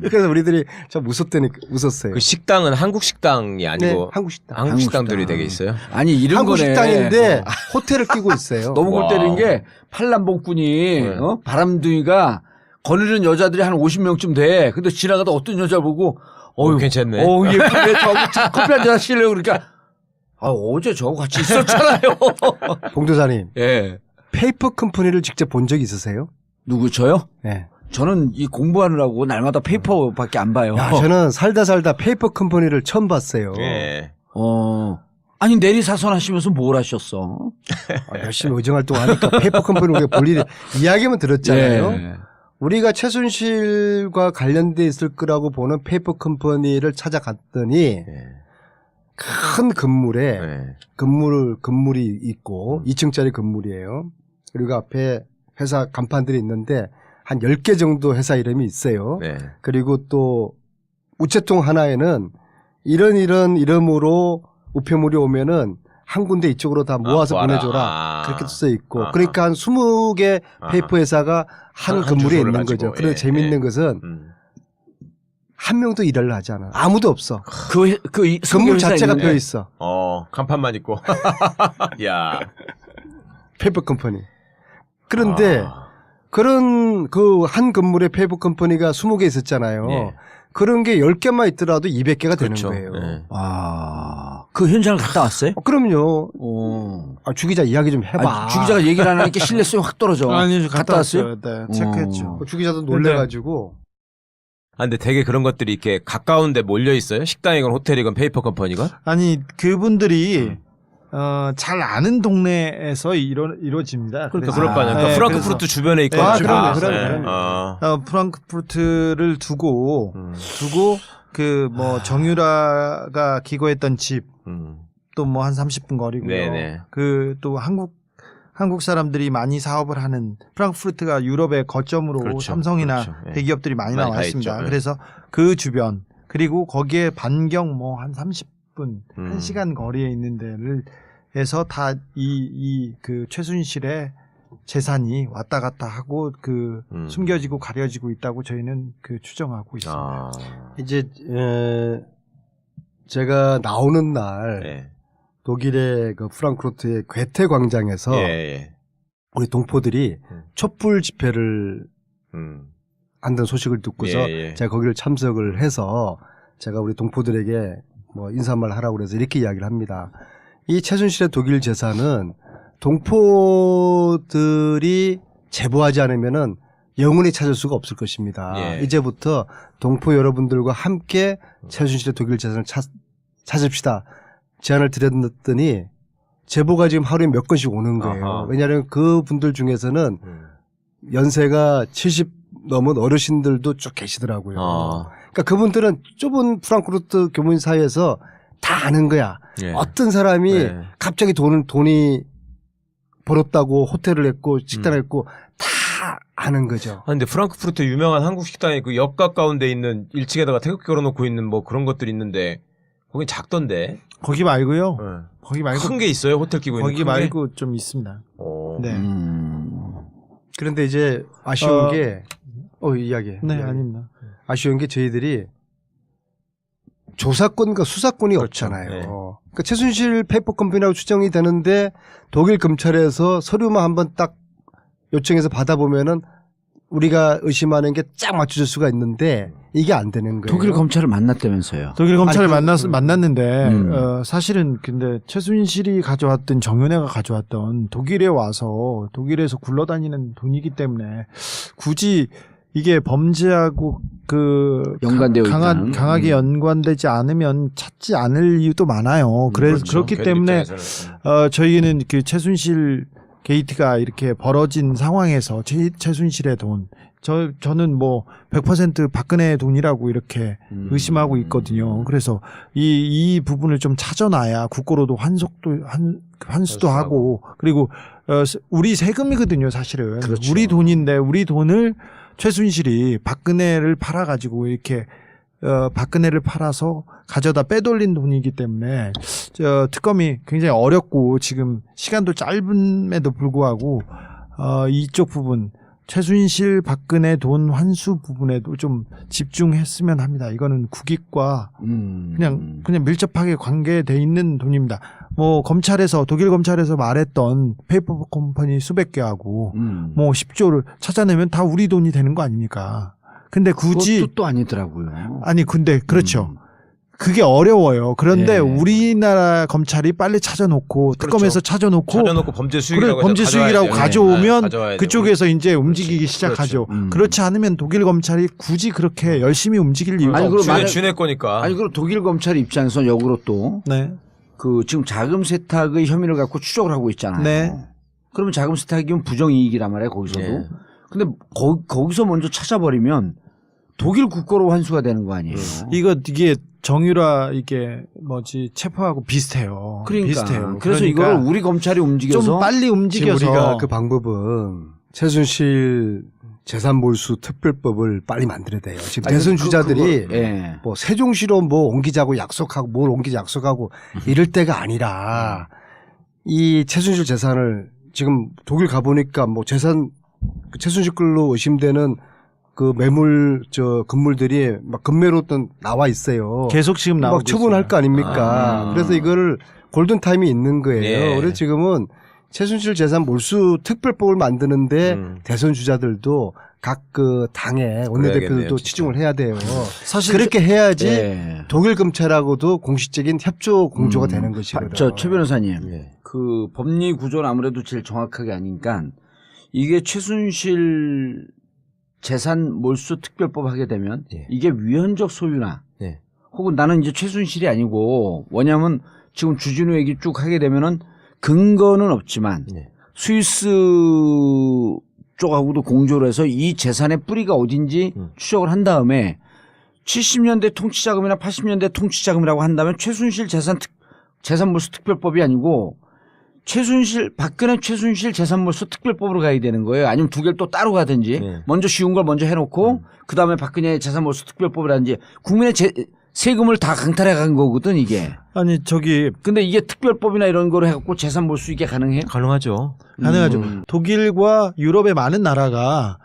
그래서 우리들이 참 웃었어요. 그 식당은 한국 식당이 아니고 네, 한국 식당. 한국 식당들이 되게 있어요. 아니 이런 한국 거네. 식당인데 호텔을 끼고 있어요. 너무 골 와. 때리는 게 팔남봉꾼이 바람둥이가 거느리는 여자들이 한 50명쯤 돼. 근데 지나가다 어떤 여자 보고 괜찮네. 예쁘네. 저거 커피 한잔 하실래요? 그러니까 어제 저거 같이 있었잖아요. 봉도사님, 예. 페이퍼 컴퍼니를 직접 본 적 있으세요? 누구 저요? 네. 저는 이 공부하느라고 날마다 페이퍼밖에 안 봐요. 야, 저는 살다 페이퍼 컴퍼니를 처음 봤어요. 예. 아니 내리사선 하시면서 뭘 하셨어? 열심히 의정활동하니까 페이퍼 컴퍼니 우리가 볼 일이 이야기만 들었잖아요. 예. 우리가 최순실과 관련돼 있을 거라고 보는 페이퍼 컴퍼니를 찾아갔더니 큰 건물에 건물이 있고 2층짜리 건물이에요. 그리고 앞에 회사 간판들이 있는데 한 10개 정도 회사 이름이 있어요. 네. 그리고 또 우체통 하나에는 이런 이름으로 우편물이 오면은 한 군데 이쪽으로 다 모아서 모아라. 보내줘라. 그렇게 써 있고. 아하. 그러니까 한 20개 페이퍼 회사가 한 한 건물에 주소를 있는 가지고. 거죠. 그런데 예, 재밌는 예. 것은 한 명도 일을 하지 않아. 아무도 없어. 그 건물 자체가 비어 있어. 간판만 있고. 야. 페이퍼 컴퍼니. 그런데 그런 그 한 건물에 페이퍼 컴퍼니가 20개 있었잖아요. 예. 그런 게 10개만 있더라도 200개가 그렇죠. 되는 거예요. 네. 그 현장을 갔다 왔어요? 그럼요. 주 기자 이야기 좀 해봐. 주 기자가 얘기를 안 하니까 신뢰성이 확 떨어져. 아니 갔다 왔어요? 네, 체크했죠. 주 기자도 놀래가지고. 근데 되게 그런 것들이 이렇게 가까운데 몰려 있어요. 식당이건 호텔이건 페이퍼 컴퍼니건. 아니 그분들이 잘 아는 동네에서 이루어집니다. 그러니까 그래서- 그럴 거 아니야. 그러니까 네, 프랑크푸르트 주변에 있거나. 아, 그럼요, 그럼요. 프랑크푸르트를 두고 그 뭐 정유라가 기거했던 집 또 뭐 한 30분 거리고요. 네네. 그 또 한국 사람들이 많이 사업을 하는 프랑크푸르트가 유럽의 거점으로 그렇죠. 삼성이나 그렇죠. 예. 대기업들이 많이 많이 나와 가 있습니다. 있죠. 예. 그래서 그 주변 그리고 거기에 반경 뭐 한 30분, 1시간 거리에 있는 데를 해서 다 그 최순실의 재산이 왔다 갔다 하고 숨겨지고 가려지고 있다고 저희는 추정하고 있습니다. 이제 제가 나오는 날 예. 독일의 그 프랑크푸르트의 괴테 광장에서 예. 우리 동포들이 촛불 집회를 한다는 소식을 듣고서 예. 제가 거기를 참석을 해서 제가 우리 동포들에게 뭐 인사말 하라고 그래서 이렇게 이야기를 합니다. 이 최순실의 독일 재산은 동포들이 제보하지 않으면은 영원히 찾을 수가 없을 것입니다. 예. 이제부터 동포 여러분들과 함께 최순실의 독일 재산을 찾읍시다. 제안을 드렸더니 제보가 지금 하루에 몇 건씩 오는 거예요. 아하. 왜냐하면 그 분들 중에서는 연세가 70 넘은 어르신들도 쭉 계시더라고요. 그러니까 그분들은 좁은 프랑크푸르트 교민 사회에서 다 아는 거야. 예. 어떤 사람이 예. 갑자기 돈이 벌었다고 호텔을 했고 식당을 했고 다 아는 거죠. 근데 프랑크푸르트 유명한 한국 식당에 그 역 가까운 데 있는 1층에다가 태극기 걸어놓고 있는 뭐 그런 것들이 있는데 거긴 작던데. 거기 말고요. 네. 거기 말고 큰 게 있어요? 호텔 끼고 있는 거기 큰 게? 말고 좀 있습니다. 네. 그런데 이제 아쉬운 게 이야기. 네, 아닙니다. 아쉬운 게 저희들이 조사권과 수사권이 그렇죠. 없잖아요. 네. 그러니까 최순실 페이퍼 컴퍼니라고 추정이 되는데 독일 검찰에서 서류만 한번 딱 요청해서 받아보면은 우리가 의심하는 게 쫙 맞춰줄 수가 있는데 이게 안 되는 거예요. 독일 검찰을 만났다면서요. 독일 검찰을 아니, 만났는데 사실은 근데 최순실이 가져왔던 정윤회가 가져왔던 독일에 와서 독일에서 굴러다니는 돈이기 때문에 굳이 이게 범죄하고 연관되어 있다는. 강하게 연관되지 않으면 찾지 않을 이유도 많아요. 그래서 그렇죠. 그렇기 때문에 입장에서는. 저희는 그 최순실 게이트가 이렇게 벌어진 상황에서 최순실의 돈 저는 뭐 100% 박근혜의 돈이라고 이렇게 의심하고 있거든요. 그래서 이 부분을 좀 찾아놔야 국고로도 환수도 하고 그리고 우리 세금이거든요, 사실은. 그렇죠. 우리 돈인데 우리 돈을 최순실이 박근혜를 팔아가지고 이렇게 박근혜를 팔아서 가져다 빼돌린 돈이기 때문에 특검이 굉장히 어렵고 지금 시간도 짧음에도 불구하고 이쪽 부분 최순실 박근혜 돈 환수 부분에도 좀 집중했으면 합니다. 이거는 국익과 그냥 밀접하게 관계돼 있는 돈입니다. 뭐 독일 검찰에서 말했던 페이퍼 컴퍼니 수백 개하고 뭐 10조를 찾아내면 다 우리 돈이 되는 거 아닙니까? 근데 굳이 그것도 또 아니더라고요. 아니 근데 그렇죠. 그게 어려워요. 그런데 예. 우리나라 검찰이 빨리 찾아놓고 특검에서 찾아놓고 범죄 수익이라고 그래, 범죄 수익이라고 가져오면 가져와야 그쪽에서 이제 움직이기 시작하죠. 그렇지 않으면 독일 검찰이 굳이 그렇게 열심히 움직일 이유가 아니, 그럼 없어요. 주네 거니까. 아니 그리고 독일 검찰 입장에서 역으로 또 네. 지금 자금 세탁의 혐의를 갖고 추적을 하고 있잖아요. 네. 그러면 자금 세탁이면 부정이익이란 말이에요, 거기서도. 예. 근데 거기서 먼저 찾아버리면 독일 국고로 환수가 되는 거 아니에요. 이게 정유라 체포하고 비슷해요. 그러니까. 비슷해요. 그래서 그러니까 이거를 우리 검찰이 움직여서 좀 빨리 지금 움직여서 우리가 그 방법은 최순실 재산 몰수 특별법을 빨리 만들어야 돼요. 지금 아니, 대선 주자들이 예. 뭐 세종시로 뭐 옮기자고 약속하고 뭘 옮기자 약속하고 이럴 때가 아니라 이 최순실 재산을 지금 독일 가보니까 뭐 재산 최순실 걸로 의심되는 그 매물 건물들이 막 금매로 또 나와 있어요. 계속 지금 나오고 막 처분할 있어요. 거 아닙니까? 그래서 이거를 골든 타임이 있는 거예요. 예. 그래서 지금은 최순실 재산 몰수 특별법을 만드는데 대선 주자들도 각 그 당의 원내대표들도 그래야겠네요, 치중을 해야 돼요. 사실 그렇게 해야지 예. 독일 검찰하고도 공식적인 협조 공조가 되는 것이거든요. 최 변호사님, 예. 그 법리 구조는 아무래도 제일 정확하게 아니까 이게 최순실 재산 몰수 특별법 하게 되면 예. 이게 위헌적 소유나 예. 혹은 나는 이제 최순실이 아니고 뭐냐면 지금 주진우 얘기 쭉 하게 되면은 근거는 없지만 예. 스위스 쪽하고도 공조를 해서 이 재산의 뿌리가 어딘지 추적을 한 다음에 70년대 통치자금이나 80년대 통치자금이라고 한다면 최순실 재산 몰수 특별법이 아니고 박근혜 최순실 재산 몰수 특별법으로 가야 되는 거예요. 아니면 두 개를 또 따로 가든지 네. 먼저 쉬운 걸 먼저 해놓고 그 다음에 박근혜 재산 몰수 특별법이라든지 국민의 세금을 다 강탈해 간 거거든 이게. 아니 저기 근데 이게 특별법이나 이런 거로 해갖고 재산 몰수 이게 가능해? 가능하죠. 가능하죠. 독일과 유럽의 많은 나라가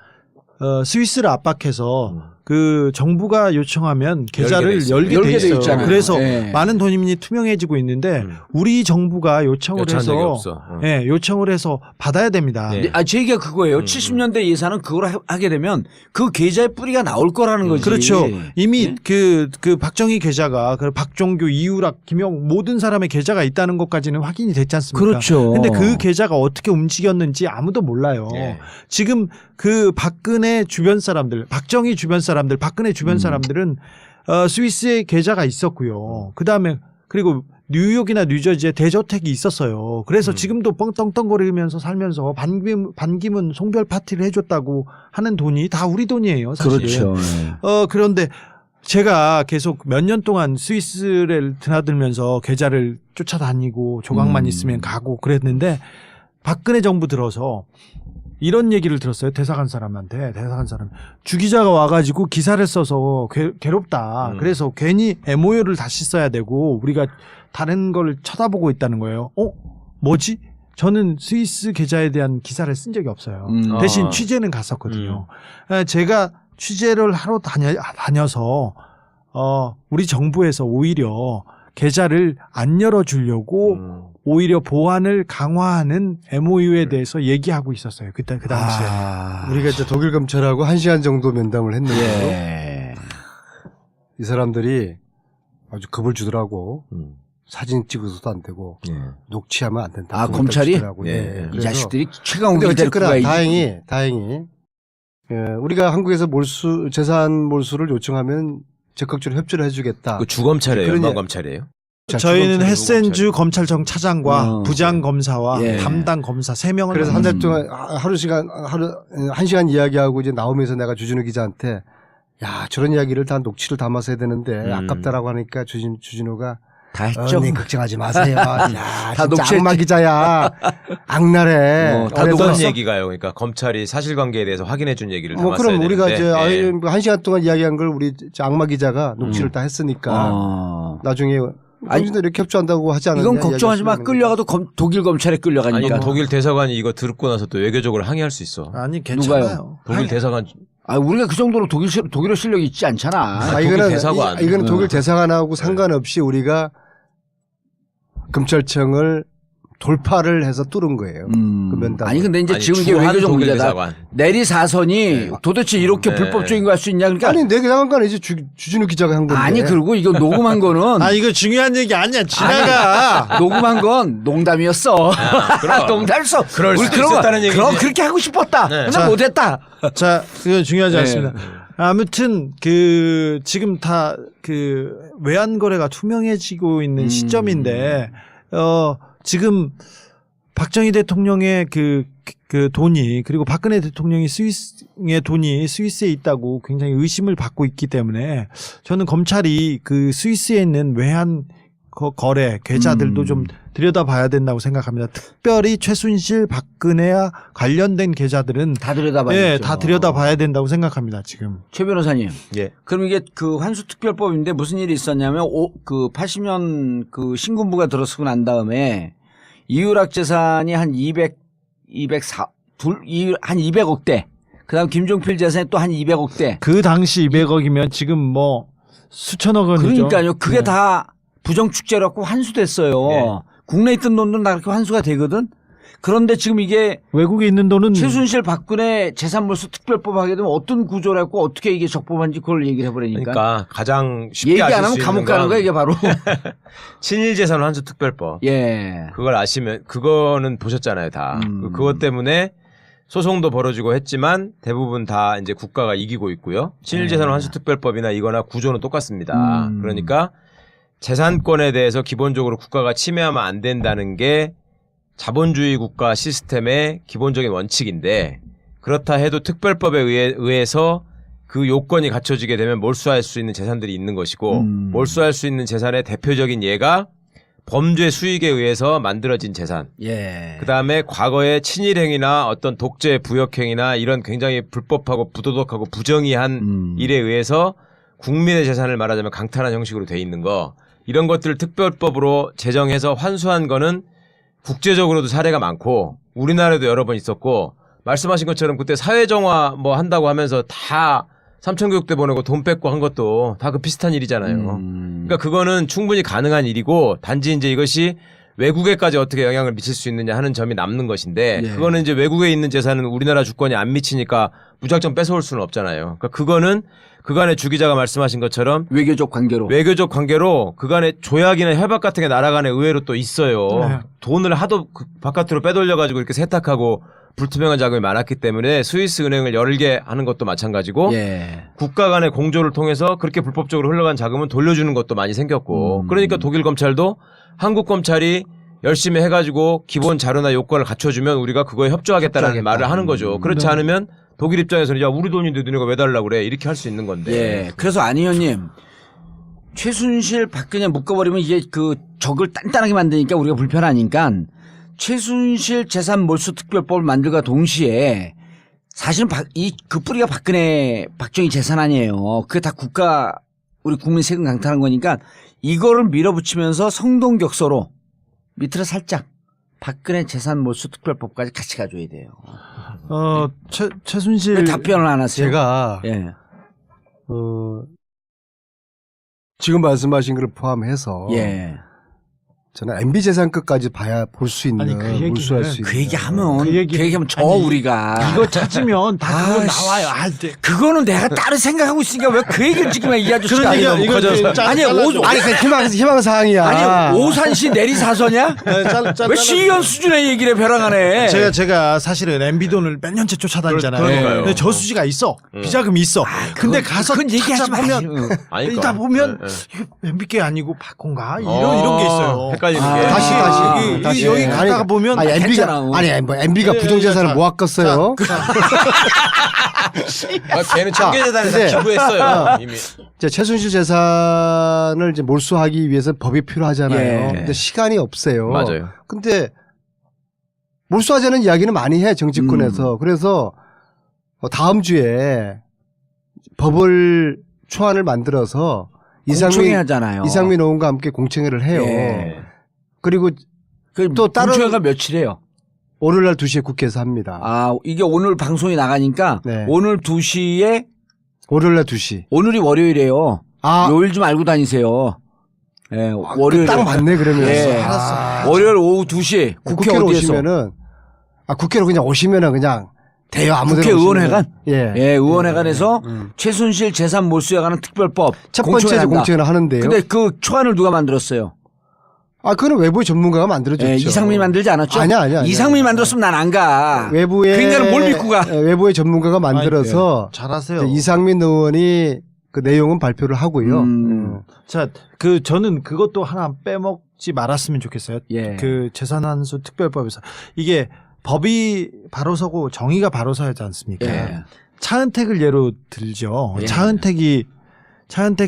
스위스를 압박해서 그 정부가 요청하면 계좌를 열게 돼 있어요. 있잖아요. 그래서 예. 많은 돈이 투명해지고 있는데 우리 정부가 요청을 요청한 적이 해서 없어. 예, 요청을 해서 받아야 됩니다. 네. 제 얘기가 그거예요. 70년대 예산은 그걸 하게 되면 그 계좌의 뿌리가 나올 거라는 거지. 그렇죠. 이미 예? 그 박정희 계좌가 그 박종규, 이우락, 김영 모든 사람의 계좌가 있다는 것까지는 확인이 됐지 않습니까? 그렇죠. 근데 그 계좌가 어떻게 움직였는지 아무도 몰라요. 예. 지금 그 박근혜 주변 사람들, 박정희 주변 사람들, 박근혜 주변 사람들은 스위스에 계좌가 있었고요. 그다음에 그리고 뉴욕이나 뉴저지에 대저택이 있었어요. 그래서 지금도 뻥떵떵거리면서 살면서 반기문 송별 파티를 해줬다고 하는 돈이 다 우리 돈이에요. 사실. 그렇죠. 그런데 제가 계속 몇 년 동안 스위스를 드나들면서 계좌를 쫓아다니고 조각만 있으면 가고 그랬는데 박근혜 정부 들어서 이런 얘기를 들었어요. 대사관 사람한테. 대사관 사람. 주 기자가 와가지고 기사를 써서 괴롭다. 그래서 괜히 MOU를 다시 써야 되고 우리가 다른 걸 쳐다보고 있다는 거예요. 뭐지? 저는 스위스 계좌에 대한 기사를 쓴 적이 없어요. 대신 취재는 갔었거든요. 제가 취재를 하러 다녀서 우리 정부에서 오히려 계좌를 안 열어주려고 오히려 보안을 강화하는 MOU에 대해서 얘기하고 있었어요. 그 당시에. 우리가 이제 독일 검찰하고 1시간 정도 면담을 했는데요. 예. 이 사람들이 아주 겁을 주더라고. 사진 찍어서도 안 되고 녹취하면 안 된다. 아, 검찰이? 네. 이 자식들이 최강욱이 근데 될 어쨌거나 거가 다행히 우리가 한국에서 재산 몰수를 요청하면 적극적으로 협조를 해주겠다. 그 주검찰이에요, 그러냐- 연방검찰이에요. 저희는 헤센주 검찰청 차장과 어. 부장 검사와 예. 담당 검사 3명을 그래서 한 달 동안 하루 1시간 이야기하고 이제 나오면서 내가 주진우 기자한테 야 저런 이야기를 다 녹취를 담아서 해야 되는데 아깝다라고 하니까 주진우가 다 했죠. 언니 걱정하지 마세요. 야 진짜 녹취했지. 악마 기자야. 악랄해. 다 그래서 어떤 얘기가요? 그러니까 검찰이 사실관계에 대해서 확인해 준 얘기를 뭐 담았어야 그럼 우리가 되는데. 이제 예. 1시간 동안 이야기한 걸 우리 악마 기자가 녹취를 다 했으니까 나중에 당신도 이렇게 협조한다고 하지 않았냐. 이건 걱정하지 마. 이야기하시면 끌려가도 독일 검찰에 아니 끌려가니까. 독일 대사관이 이거 듣고 나서 또 외교적으로 항의할 수 있어. 아니 괜찮아요. 누가요? 독일 대사관 우리가 그 정도로 독일어 실력이 있지 않잖아. 독일 이거는 대사관. 이거는 독일 대사관하고 상관없이 우리가 검찰청을 돌파를 해서 뚫은 거예요. 그 면담. 아니 근데 이제 아니, 지금 이게 주한 외교적 독일 문제다. 대사관. 내리 사선이 도대체 이렇게 네. 불법적인 거 할 수 있냐? 그러니까 아니 내 대사관 건 이제 주진우 기자가 한 건데. 아니 그리고 이거 녹음한 거는 아 이거 중요한 얘기 아니야. 지나가. 녹음한 건 농담이었어. 그럼. 농담했어. 그럴 우리 수도 그런 거- 있었다는 얘기지. 그럼 그렇게 하고 싶었다. 네. 근데 자. 못했다. 자, 그건 중요하지 네. 않습니다. 아무튼 지금 다 외환 거래가 투명해지고 있는 시점인데 지금 박정희 대통령의 그 돈이 그리고 박근혜 대통령이 스위스의 돈이 스위스에 있다고 굉장히 의심을 받고 있기 때문에 저는 검찰이 그 스위스에 있는 외환 거래 계좌들도 좀 들여다봐야 된다고 생각합니다. 특별히 최순실 박근혜와 관련된 계좌들은 다 들여다봐야죠. 예, 다 들여다봐야 된다고 생각합니다. 지금. 최 변호사님. 예. 그럼 이게 그 환수특별법인데 무슨 일이 있었냐면 그 80년 그 신군부가 들어서고 난 다음에 이율학 재산이 한 200억대. 그다음 김종필 재산이 또 한 200억대. 그 당시 200억이면 지금 뭐 수천억 원이죠. 그러니까요. 그게 네. 다 부정축제라고 환수됐어요. 네. 국내에 있던 돈도 다 그렇게 환수가 되거든. 그런데 지금 이게 외국에 있는 돈은 최순실 박근혜 재산몰수 특별법 하게 되면 어떤 구조라고 어떻게 이게 적법한지 그걸 얘기를 해버리니까. 그러니까 가장 쉽게 얘기 안 아실 하면 수 있는 감옥 가는 건 거야 이게 바로. 친일재산 환수특별법. 예. 그걸 아시면 그거는 보셨잖아요 다. 그것 때문에 소송도 벌어지고 했지만 대부분 다 이제 국가가 이기고 있고요. 친일재산 환수특별법이나 이거나 구조는 똑같습니다. 그러니까 재산권에 대해서 기본적으로 국가가 침해하면 안 된다는 게 자본주의 국가 시스템의 기본적인 원칙인데 그렇다 해도 특별법에 의해서 그 요건이 갖춰지게 되면 몰수할 수 있는 재산들이 있는 것이고 몰수할 수 있는 재산의 대표적인 예가 범죄 수익에 의해서 만들어진 재산. 예. 그다음에 과거의 친일행위나 어떤 독재 부역행위나 이런 굉장히 불법하고 부도덕하고 부정의한 일에 의해서 국민의 재산을 말하자면 강탈한 형식으로 돼 있는 거. 이런 것들을 특별법으로 제정해서 환수한 거는 국제적으로도 사례가 많고 우리나라에도 여러 번 있었고 말씀하신 것처럼 그때 사회정화 뭐 한다고 하면서 다 삼천교육대 보내고 돈 뺏고 한 것도 다 그 비슷한 일이잖아요. 그러니까 그거는 충분히 가능한 일이고 단지 이제 이것이 외국에까지 어떻게 영향을 미칠 수 있느냐 하는 점이 남는 것인데 예. 그거는 이제 외국에 있는 재산은 우리나라 주권이 안 미치니까 무작정 뺏어올 수는 없잖아요. 그러니까 그거는 그간의 주 기자가 말씀하신 것처럼 외교적 관계로 그간의 조약이나 협약 같은 게 나라 간에 의외로 또 있어요. 네. 돈을 하도 바깥으로 빼돌려가지고 이렇게 세탁하고 불투명한 자금이 많았기 때문에 스위스 은행을 열게 하는 것도 마찬가지고 예. 국가 간의 공조를 통해서 그렇게 불법적으로 흘러간 자금은 돌려주는 것도 많이 생겼고 그러니까 독일 검찰도 한국 검찰이 열심히 해가지고 기본 자료나 요건을 갖춰주면 우리가 그거에 협조하겠다라는 말을 하는 거죠. 그렇지 않으면 독일 입장에서는 야 우리 돈인데 너네가 왜 달라고 그래 이렇게 할 수 있는 건데. 예. 그래서 안 의원님 최순실 박근혜 묶어버리면 이게 그 적을 단단하게 만드니까 우리가 불편하니까 최순실 재산 몰수 특별법을 만들과 동시에 사실은 그 뿌리가 박정희 재산 아니에요. 그게 다 국가 우리 국민 세금 강탈한 거니까 이거를 밀어붙이면서 성동격서로 밑으로 살짝 박근혜 재산 몰수 특별법까지 같이 가줘야 돼요. 최순실 왜 답변을 안 하세요? 제가 예. 지금 말씀하신 걸 포함해서 예. 저는 MB 재산끝까지 볼 수 있는 아니, 그 얘기를 몰수할 수 있는 그 얘기하면 그 그 얘기- 얘기하면 아니, 우리가 이거 찾으면 다 그거 아이씨. 나와요. 그거는 내가 따로 생각하고 있으니까 왜 그 얘기를 지금 이 아저씨가 그런 얘기가 너무 이거 커져서. 잘라줘. 아니 희망 사항이야. 아니 오산시 내리사서냐? 왜 시의원 수준의 얘기를 해 벼랑하네. 제가 사실은 MB 돈을 몇 년째 쫓아다니잖아요. 그러니까요. 근데 저수지가 있어. 비자금이 있어. 근데 가서 그건 얘기하지 찾아보면 아니까. 이다 보면 예, 예. 이거 MB 게 아니고 박건가 이런 게 있어요. 헷갈리는 아, 게. 다시. 여기 갔다가 보면 아니, 했잖아. MB가 부정재산을 모았겠어요. 걔는 청계재단에 다 근데- 기부했어요 이미. 이제 최순실 재산을 이제 몰수하기 위해서 법이 필요하잖아요. 예. 근데 시간이 없어요. 맞아요. 근데 몰수하자는 이야기는 많이 해 정치권에서. 그래서 다음 주에 법을 초안을 만들어서 공청회 하잖아요. 이상민 의원과 함께 공청회를 해요. 예. 그리고 또 다른- 공청회가 며칠이에요? 오늘날 2시에 국회에서 합니다. 아 이게 오늘 방송이 나가니까 네. 오늘 2시에 오늘날 2시. 오늘이 월요일이에요. 아, 요일 좀 알고 다니세요. 예, 월요일 딱 맞네 그러면. 예. 알았어. 월요일 오후 2시 국회 국회로 어디에서? 오시면은 국회로 그냥 오시면은 그냥 돼요. 아무데나 국회 오시면. 의원회관? 예. 예, 의원회관에서 최순실 재산 몰수에 관한 특별법 첫 번째 공청회 한다. 공청회를 하는데요. 근데 그 초안을 누가 만들었어요? 그거는 외부의 전문가가 만들어줬죠. 예, 이상민이 만들지 않았죠? 아니야. 이상민이 만들었으면 난 안 가. 외부의 그 인간은 뭘 믿고 가? 외부의 전문가가 만들어서 잘하세요. 이제 이상민 의원이 그 내용은 발표를 하고요. 자, 저는 그것도 하나 빼먹지 말았으면 좋겠어요. 예. 그 재산환수 특별법에서 이게 법이 바로 서고 정의가 바로 서야 하지 않습니까? 예. 차은택을 예로 들죠. 예. 차은택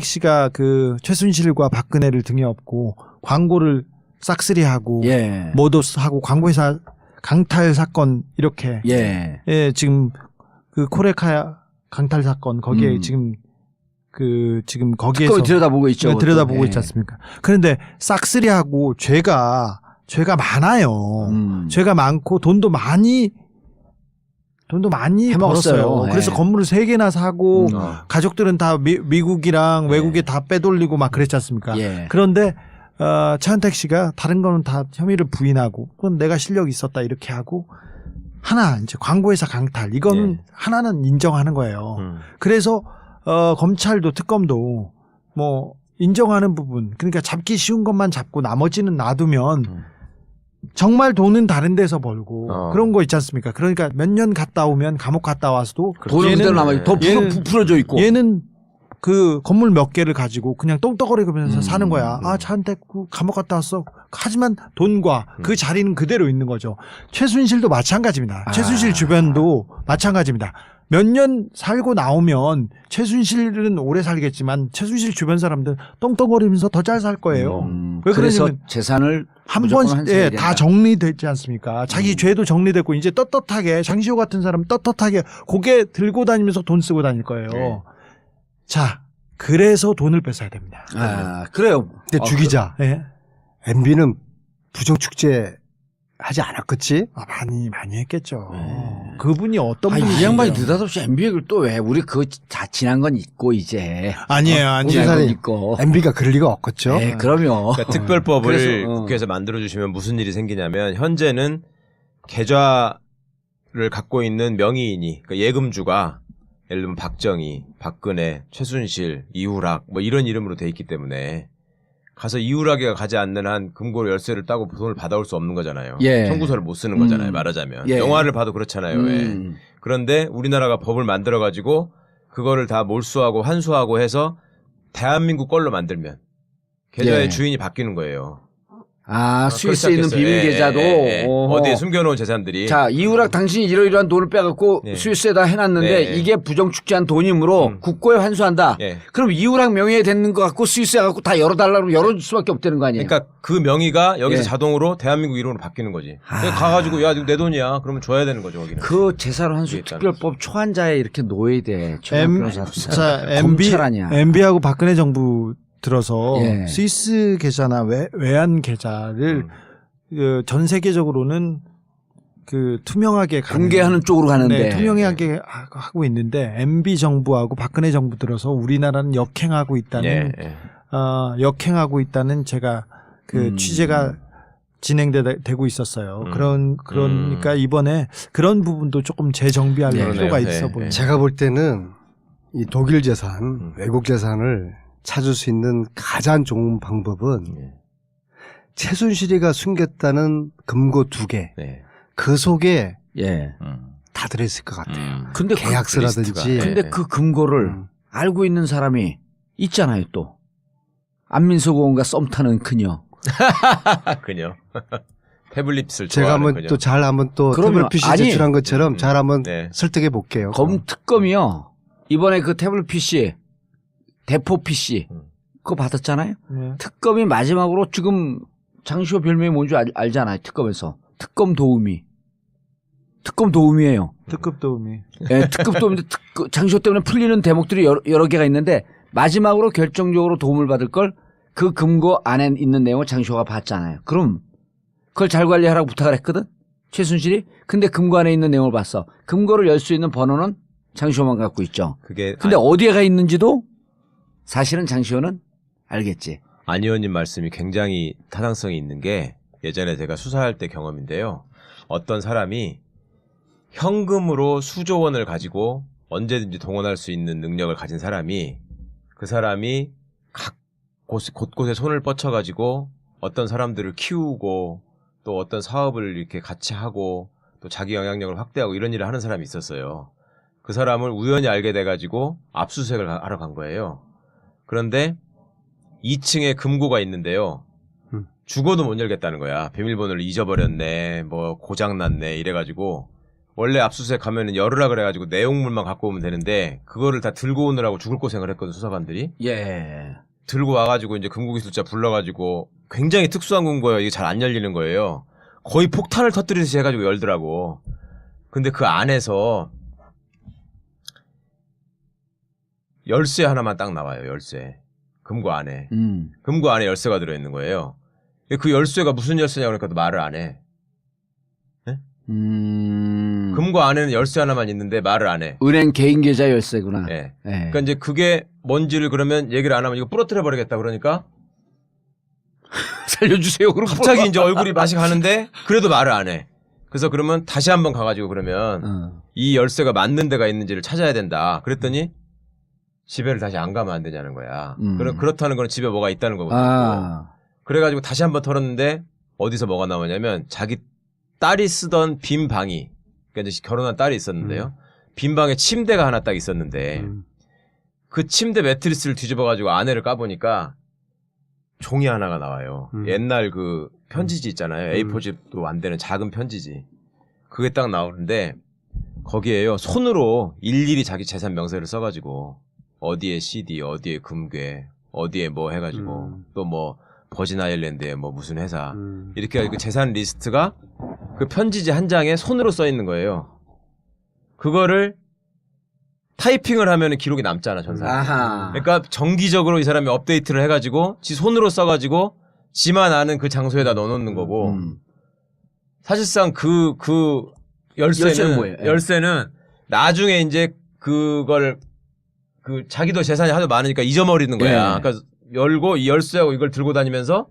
씨가 그 최순실과 박근혜를 등에 업고 광고를 싹쓸이하고 예. 모도스하고 광고회사 강탈 사건 이렇게 예. 예, 지금 그 코레카 강탈 사건 거기에 지금 거기에서 그걸 들여다보고 있죠. 네, 들여다보고 예. 있지 않습니까? 그런데 싹쓸이하고 죄가 많아요. 죄가 많고 돈도 많이 해먹었어요. 벌었어요. 예. 그래서 건물을 3개나 사고 가족들은 다 미국이랑 외국에 예. 다 빼돌리고 막 그랬지 않습니까? 예. 그런데 차은택 씨가 다른 거는 다 혐의를 부인하고 그건 내가 실력이 있었다 이렇게 하고 하나 이제 광고회사 강탈 이거는 예. 하나는 인정하는 거예요. 그래서 검찰도 특검도 뭐 인정하는 부분 그러니까 잡기 쉬운 것만 잡고 나머지는 놔두면 정말 돈은 다른 데서 벌고 그런 거 있지 않습니까? 그러니까 몇 년 갔다 오면 감옥 갔다 와서도 돈은 그대로 남아 더 부풀어져 있고. 얘는 그 건물 몇 개를 가지고 그냥 똥떡거리면서 사는 거야. 아, 차한테 감옥 갔다 왔어. 하지만 돈과 그 자리는 그대로 있는 거죠. 최순실도 마찬가지입니다. 최순실 주변도 마찬가지입니다. 몇 년 살고 나오면 최순실은 오래 살겠지만 최순실 주변 사람들 똥떡거리면서 더 잘 살 거예요. 왜 그래서 그러냐면 재산을 한 무조건 번씩 한꺼번에 다 정리되지 않습니까? 자기 죄도 정리됐고 이제 떳떳하게 장시호 같은 사람 떳떳하게 고개 들고 다니면서 돈 쓰고 다닐 거예요. 네. 자, 그래서 돈을 뺏어야 됩니다. 아, 그래요. 근데 주 기자, 예. MB는 부정축제 하지 않았겠지? 많이 했겠죠. 그분이 어떤 아, 분이 이 양반이 느닷없이 MB 얘기를 또 왜? 우리 그거 다 지난 건 있고 이제. 아니에요. 지난 건 세상에. 있고. MB가 그럴 리가 없겠죠? 네, 그럼요. 그러니까 특별법을 그래서, 국회에서 만들어주시면 무슨 일이 생기냐면 현재는 계좌를 갖고 있는 명의인이 그러니까 예금주가 예를 들면 박정희, 박근혜, 최순실, 이후락 뭐 이런 이름으로 돼 있기 때문에 가서 이후락이가 가지 않는 한 금고 열쇠를 따고 돈을 받아올 수 없는 거잖아요. 예. 청구서를 못 쓰는 거잖아요. 말하자면. 예. 영화를 봐도 그렇잖아요. 왜. 그런데 우리나라가 법을 만들어 가지고 그거를 다 몰수하고 환수하고 해서 대한민국 걸로 만들면 계좌의 예. 주인이 바뀌는 거예요. 아, 스위스에 있는 그렇지 비밀 않겠어요? 계좌도. 어허. 어디에 숨겨놓은 재산들이. 자, 이후락 당신이 이러이러한 돈을 빼갖고 예. 스위스에다 해놨는데 네. 이게 부정축제한 돈이므로 국고에 환수한다. 예. 그럼 이후락 명의에 되는 것 같고 스위스에 갖고 다 열어달라고 열어줄 수밖에 없다는 거 아니에요? 그러니까 그 명의가 여기서 예. 자동으로 대한민국 이름으로 바뀌는 거지. 그래서 가가지고 야, 이거 내 돈이야. 그러면 줘야 되는 거죠, 거기는. 그 재산 환수 이게 있다는 특별법 초안자에 이렇게 놓여야 돼. 변호사. 자, 검찰 아니야. MB하고 박근혜 정부 들어서 예. 스위스 계좌나 외환 계좌를 전 세계적으로는 그 투명하게 공개하는 쪽으로 가는데. 네, 투명하게 하고 있는데 MB 정부하고 박근혜 정부 들어서 우리나라는 역행하고 있다는 예. 역행하고 있다는 제가 그 취재가 진행되고 있었어요. 그러니까 이번에 그런 부분도 조금 재정비할 네, 필요가 네, 있어 네, 보여요. 제가 볼 때는 이 독일 재산, 외국 재산을 찾을 수 있는 가장 좋은 방법은 최순실이가 숨겼다는 금고 2개. 네. 그 속에 예. 다 들어있을 것 같아요. 근데 계약서라든지. 리스트가. 근데 그 금고를 알고 있는 사람이 있잖아요, 또. 안민석 의원과 썸 타는 그녀. 그녀. 태블릿을 제가 좋아하는 한번 그녀. 또 잘 한번 또 그러면 태블릿 PC 아니, 제출한 것처럼 잘 한번 네. 설득해 볼게요. 검특검이요. 이번에 그 태블릿 PC, 대포 PC, 그거 받았잖아요? 네. 특검이 마지막으로 지금 장시호 별명이 뭔지 알잖아요, 특검에서. 특검 도우미. 특검 도우미예요. 특급 도우미. 예, 특급 도우미인데 장시호 때문에 풀리는 대목들이 여러 개가 있는데 마지막으로 결정적으로 도움을 받을 걸 그 금고 안에 있는 내용을 장시호가 봤잖아요. 그럼 그걸 잘 관리하라고 부탁을 했거든? 최순실이? 근데 금고 안에 있는 내용을 봤어. 금고를 열 수 있는 번호는 장시호만 갖고 있죠. 그게 근데 어디에 가 있는지도 사실은 장시호는 알겠지. 안 의원님 말씀이 굉장히 타당성이 있는 게 예전에 제가 수사할 때 경험인데요. 어떤 사람이 현금으로 수조 원을 가지고 언제든지 동원할 수 있는 능력을 가진 사람이 그 사람이 각 곳곳에 손을 뻗쳐가지고 어떤 사람들을 키우고 또 어떤 사업을 이렇게 같이 하고 또 자기 영향력을 확대하고 이런 일을 하는 사람이 있었어요. 그 사람을 우연히 알게 돼가지고 압수수색을 하러 간 거예요. 그런데 2층에 금고가 있는데요. 죽어도 못 열겠다는 거야. 비밀번호를 잊어버렸네, 뭐 고장났네 이래가지고 원래 압수수색 가면은 열으라 그래가지고 내용물만 갖고 오면 되는데 그거를 다 들고 오느라고 죽을 고생을 했거든 수사관들이. 예. 들고 와가지고 이제 금고기술자 불러가지고 굉장히 특수한 금고예요. 이게 잘 안 열리는 거예요. 거의 폭탄을 터뜨리듯이 해가지고 열더라고. 근데 그 안에서 열쇠 하나만 딱 나와요. 열쇠. 금고 안에. 금고 안에 열쇠가 들어있는 거예요. 그 열쇠가 무슨 열쇠냐고 그러니까 말을 안 해. 네? 금고 안에는 열쇠 하나만 있는데 말을 안 해. 은행 개인 계좌 열쇠구나. 네. 네. 그러니까 이제 그게 뭔지를 그러면 얘기를 안 하면 이거 부러뜨려 버리겠다 그러니까 살려주세요. 그럼 갑자기 이제 얼굴이 맛이 가는데 그래도 말을 안 해. 그래서 그러면 다시 한번 가가지고 그러면 이 열쇠가 맞는 데가 있는지를 찾아야 된다. 그랬더니 집에를 다시 안 가면 안 되냐는 거야. 그렇다는 건 집에 뭐가 있다는 거거든요. 그래가지고 다시 한번 털었는데 어디서 뭐가 나오냐면 자기 딸이 쓰던 빈 방이, 그러니까 이제 결혼한 딸이 있었는데요. 빈 방에 침대가 하나 딱 있었는데 그 침대 매트리스를 뒤집어가지고 안에를 까보니까 종이 하나가 나와요. 옛날 그 편지지 있잖아요. A4집도 안 되는 작은 편지지. 그게 딱 나오는데 거기에요. 손으로 일일이 자기 재산 명세를 써가지고 어디에 CD, 어디에 금괴, 어디에 뭐 해가지고 또 뭐 버진 아일랜드에 뭐 무슨 회사 이렇게 해가지고 그 재산 리스트가 그 편지지 한 장에 손으로 써 있는 거예요. 그거를 타이핑을 하면 기록이 남잖아, 전사. 아하. 그러니까 정기적으로 이 사람이 업데이트를 해가지고 지 손으로 써가지고 지만 아는 그 장소에다 넣어놓는 거고 사실상 그 열쇠는 열쇠는 뭐예요? 예. 열쇠는 나중에 이제 그걸 그 자기도 재산이 하도 많으니까 잊어버리는 거야. 예. 그러니까 열고 이 열쇠하고 이걸 들고 다니면서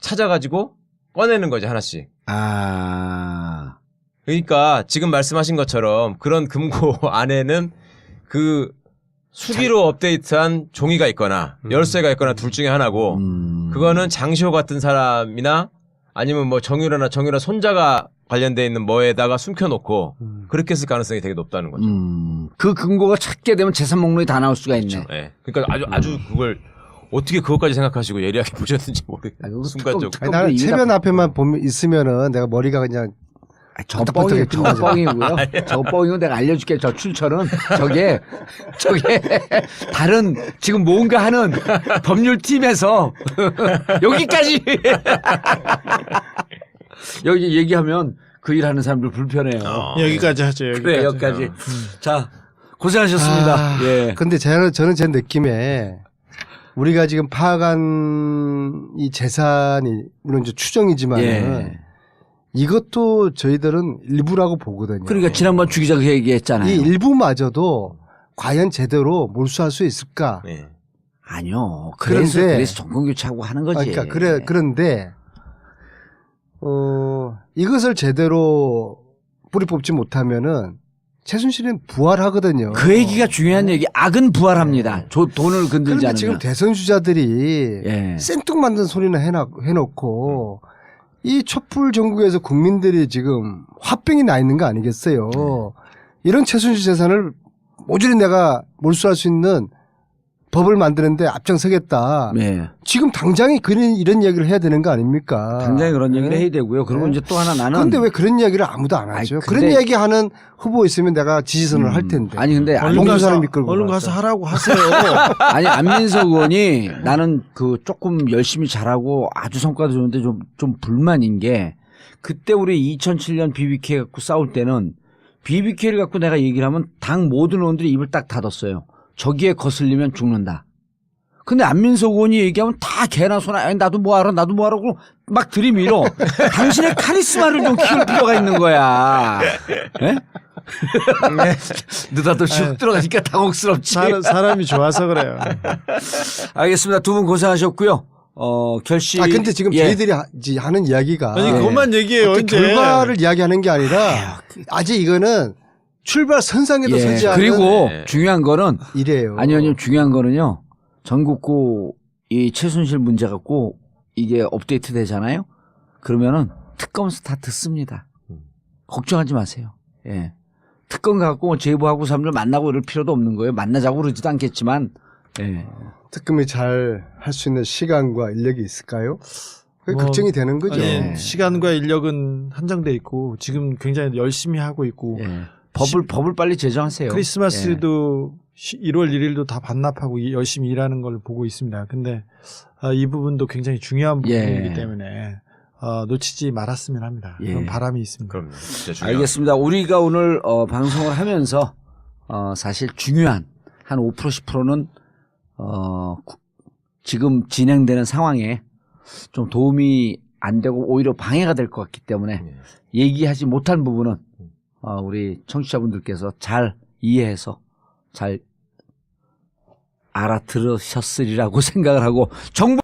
찾아가지고 꺼내는 거지 하나씩. 아. 그러니까 지금 말씀하신 것처럼 그런 금고 안에는 그 수기로 업데이트한 종이가 있거나 열쇠가 있거나 둘 중에 하나고 그거는 장시호 같은 사람이나 아니면 뭐 정유라나 정유라 손자가 관련돼 있는 뭐에다가 숨겨놓고 그렇게 했을 가능성이 되게 높다는 거죠. 그 금고가 찾게 되면 재산 목록이 다 나올 수가 있네. 네. 그러니까 아주 그걸 어떻게 그것까지 생각하시고 예리하게 보셨는지 모르겠어요. 순간적으로. 아니, 나는 체면 앞에만 보면 있으면은 내가 머리가 그냥 저 뻥이 뻥이고요. 저 뻥이고 내가 알려줄게. 저 출처는 저게 다른 지금 뭔가 하는 법률팀에서 여기까지 여기 얘기하면 그 일하는 사람들 불편해요. 여기까지 하죠. 여기까지. 그래 여기까지. 자 고생하셨습니다. 예. 근데 저는 제 느낌에 우리가 지금 파악한 이 재산이 물론 이제 추정이지만은 예. 이것도 저희들은 일부라고 보거든요. 그러니까 지난번 주 기자가 얘기했잖아요. 이 일부마저도 과연 제대로 몰수할 수 있을까? 네. 아니요. 그래서 정권 교체하고 하는 거지. 그러니까 그런데 이것을 제대로 뿌리 뽑지 못하면은 최순실은 부활하거든요. 그 얘기가 중요한 얘기. 악은 부활합니다. 돈을 건들지 그런데 않으면. 지금 대선 주자들이 예. 생뚱맞는 소리나 해놓고 이 촛불 전국에서 국민들이 지금 화병이 나 있는 거 아니겠어요. 이런 최순실 재산을 모조리 내가 몰수할 수 있는 법을 만드는데 앞장서겠다. 네. 지금 당장에 이런 얘기를 해야 되는 거 아닙니까? 당장에 그런 얘기를 해야 되고요. 그리고 이제 또 하나 나는. 그런데 왜 그런 이야기를 아무도 안 하죠? 아니, 근데- 그런 얘기하는 후보 있으면 내가 지지선을 할 텐데. 아니 근데 얼른 가서 얼른 가서 하라고 하세요. 아니 안민석 의원이 나는 그 조금 열심히 잘하고 아주 성과도 좋은데 좀 불만인 게 그때 우리 2007년 BBK 갖고 싸울 때는 BBK를 갖고 내가 얘기를 하면 당 모든 의원들이 입을 딱 닫았어요. 저기에 거슬리면 죽는다. 근데 안민석 의원이 얘기하면 다 개나 소나 나도 뭐하러 그러고 막 들이밀어. 당신의 카리스마를 좀 키울 필요가 있는 거야. 예? 느닷없이 쑥 들어가니까 당혹스럽지. 사람이 좋아서 그래요. 알겠습니다. 두 분 고생하셨고요. 결실. 근데 지금 예. 저희들이 하는 이야기가 아니 그것만 얘기해요. 어떤 이제. 결과를 이야기하는 게 아니라 아직 이거는 출발 선상에도 예. 서지 않은 그리고 중요한 거는 일이에요. 아니요 중요한 거는요. 전국구 이 최순실 문제 갖고 이게 업데이트 되잖아요. 그러면은 특검에서 다 듣습니다. 걱정하지 마세요. 예. 특검 갖고 제보하고 사람들 만나고 이럴 필요도 없는 거예요. 만나자고 그러지도 않겠지만. 예. 특검이 잘 할 수 있는 시간과 인력이 있을까요? 그게 뭐, 걱정이 되는 거죠. 아니, 시간과 인력은 한정돼 있고 지금 굉장히 열심히 하고 있고 예. 법을 빨리 제정하세요. 크리스마스도 1월 1일도 다 반납하고 열심히 일하는 걸 보고 있습니다. 근데 이 부분도 굉장히 중요한 부분이기 때문에 놓치지 말았으면 합니다. 그런 바람이 있습니다. 그럼요. 진짜 중요한. 알겠습니다. 우리가 오늘 방송을 하면서 사실 중요한 한 5% 10%는 지금 진행되는 상황에 좀 도움이 안 되고 오히려 방해가 될 것 같기 때문에 얘기하지 못한 부분은 우리 청취자분들께서 잘 이해해서 잘 알아들으셨으리라고 생각을 하고 정부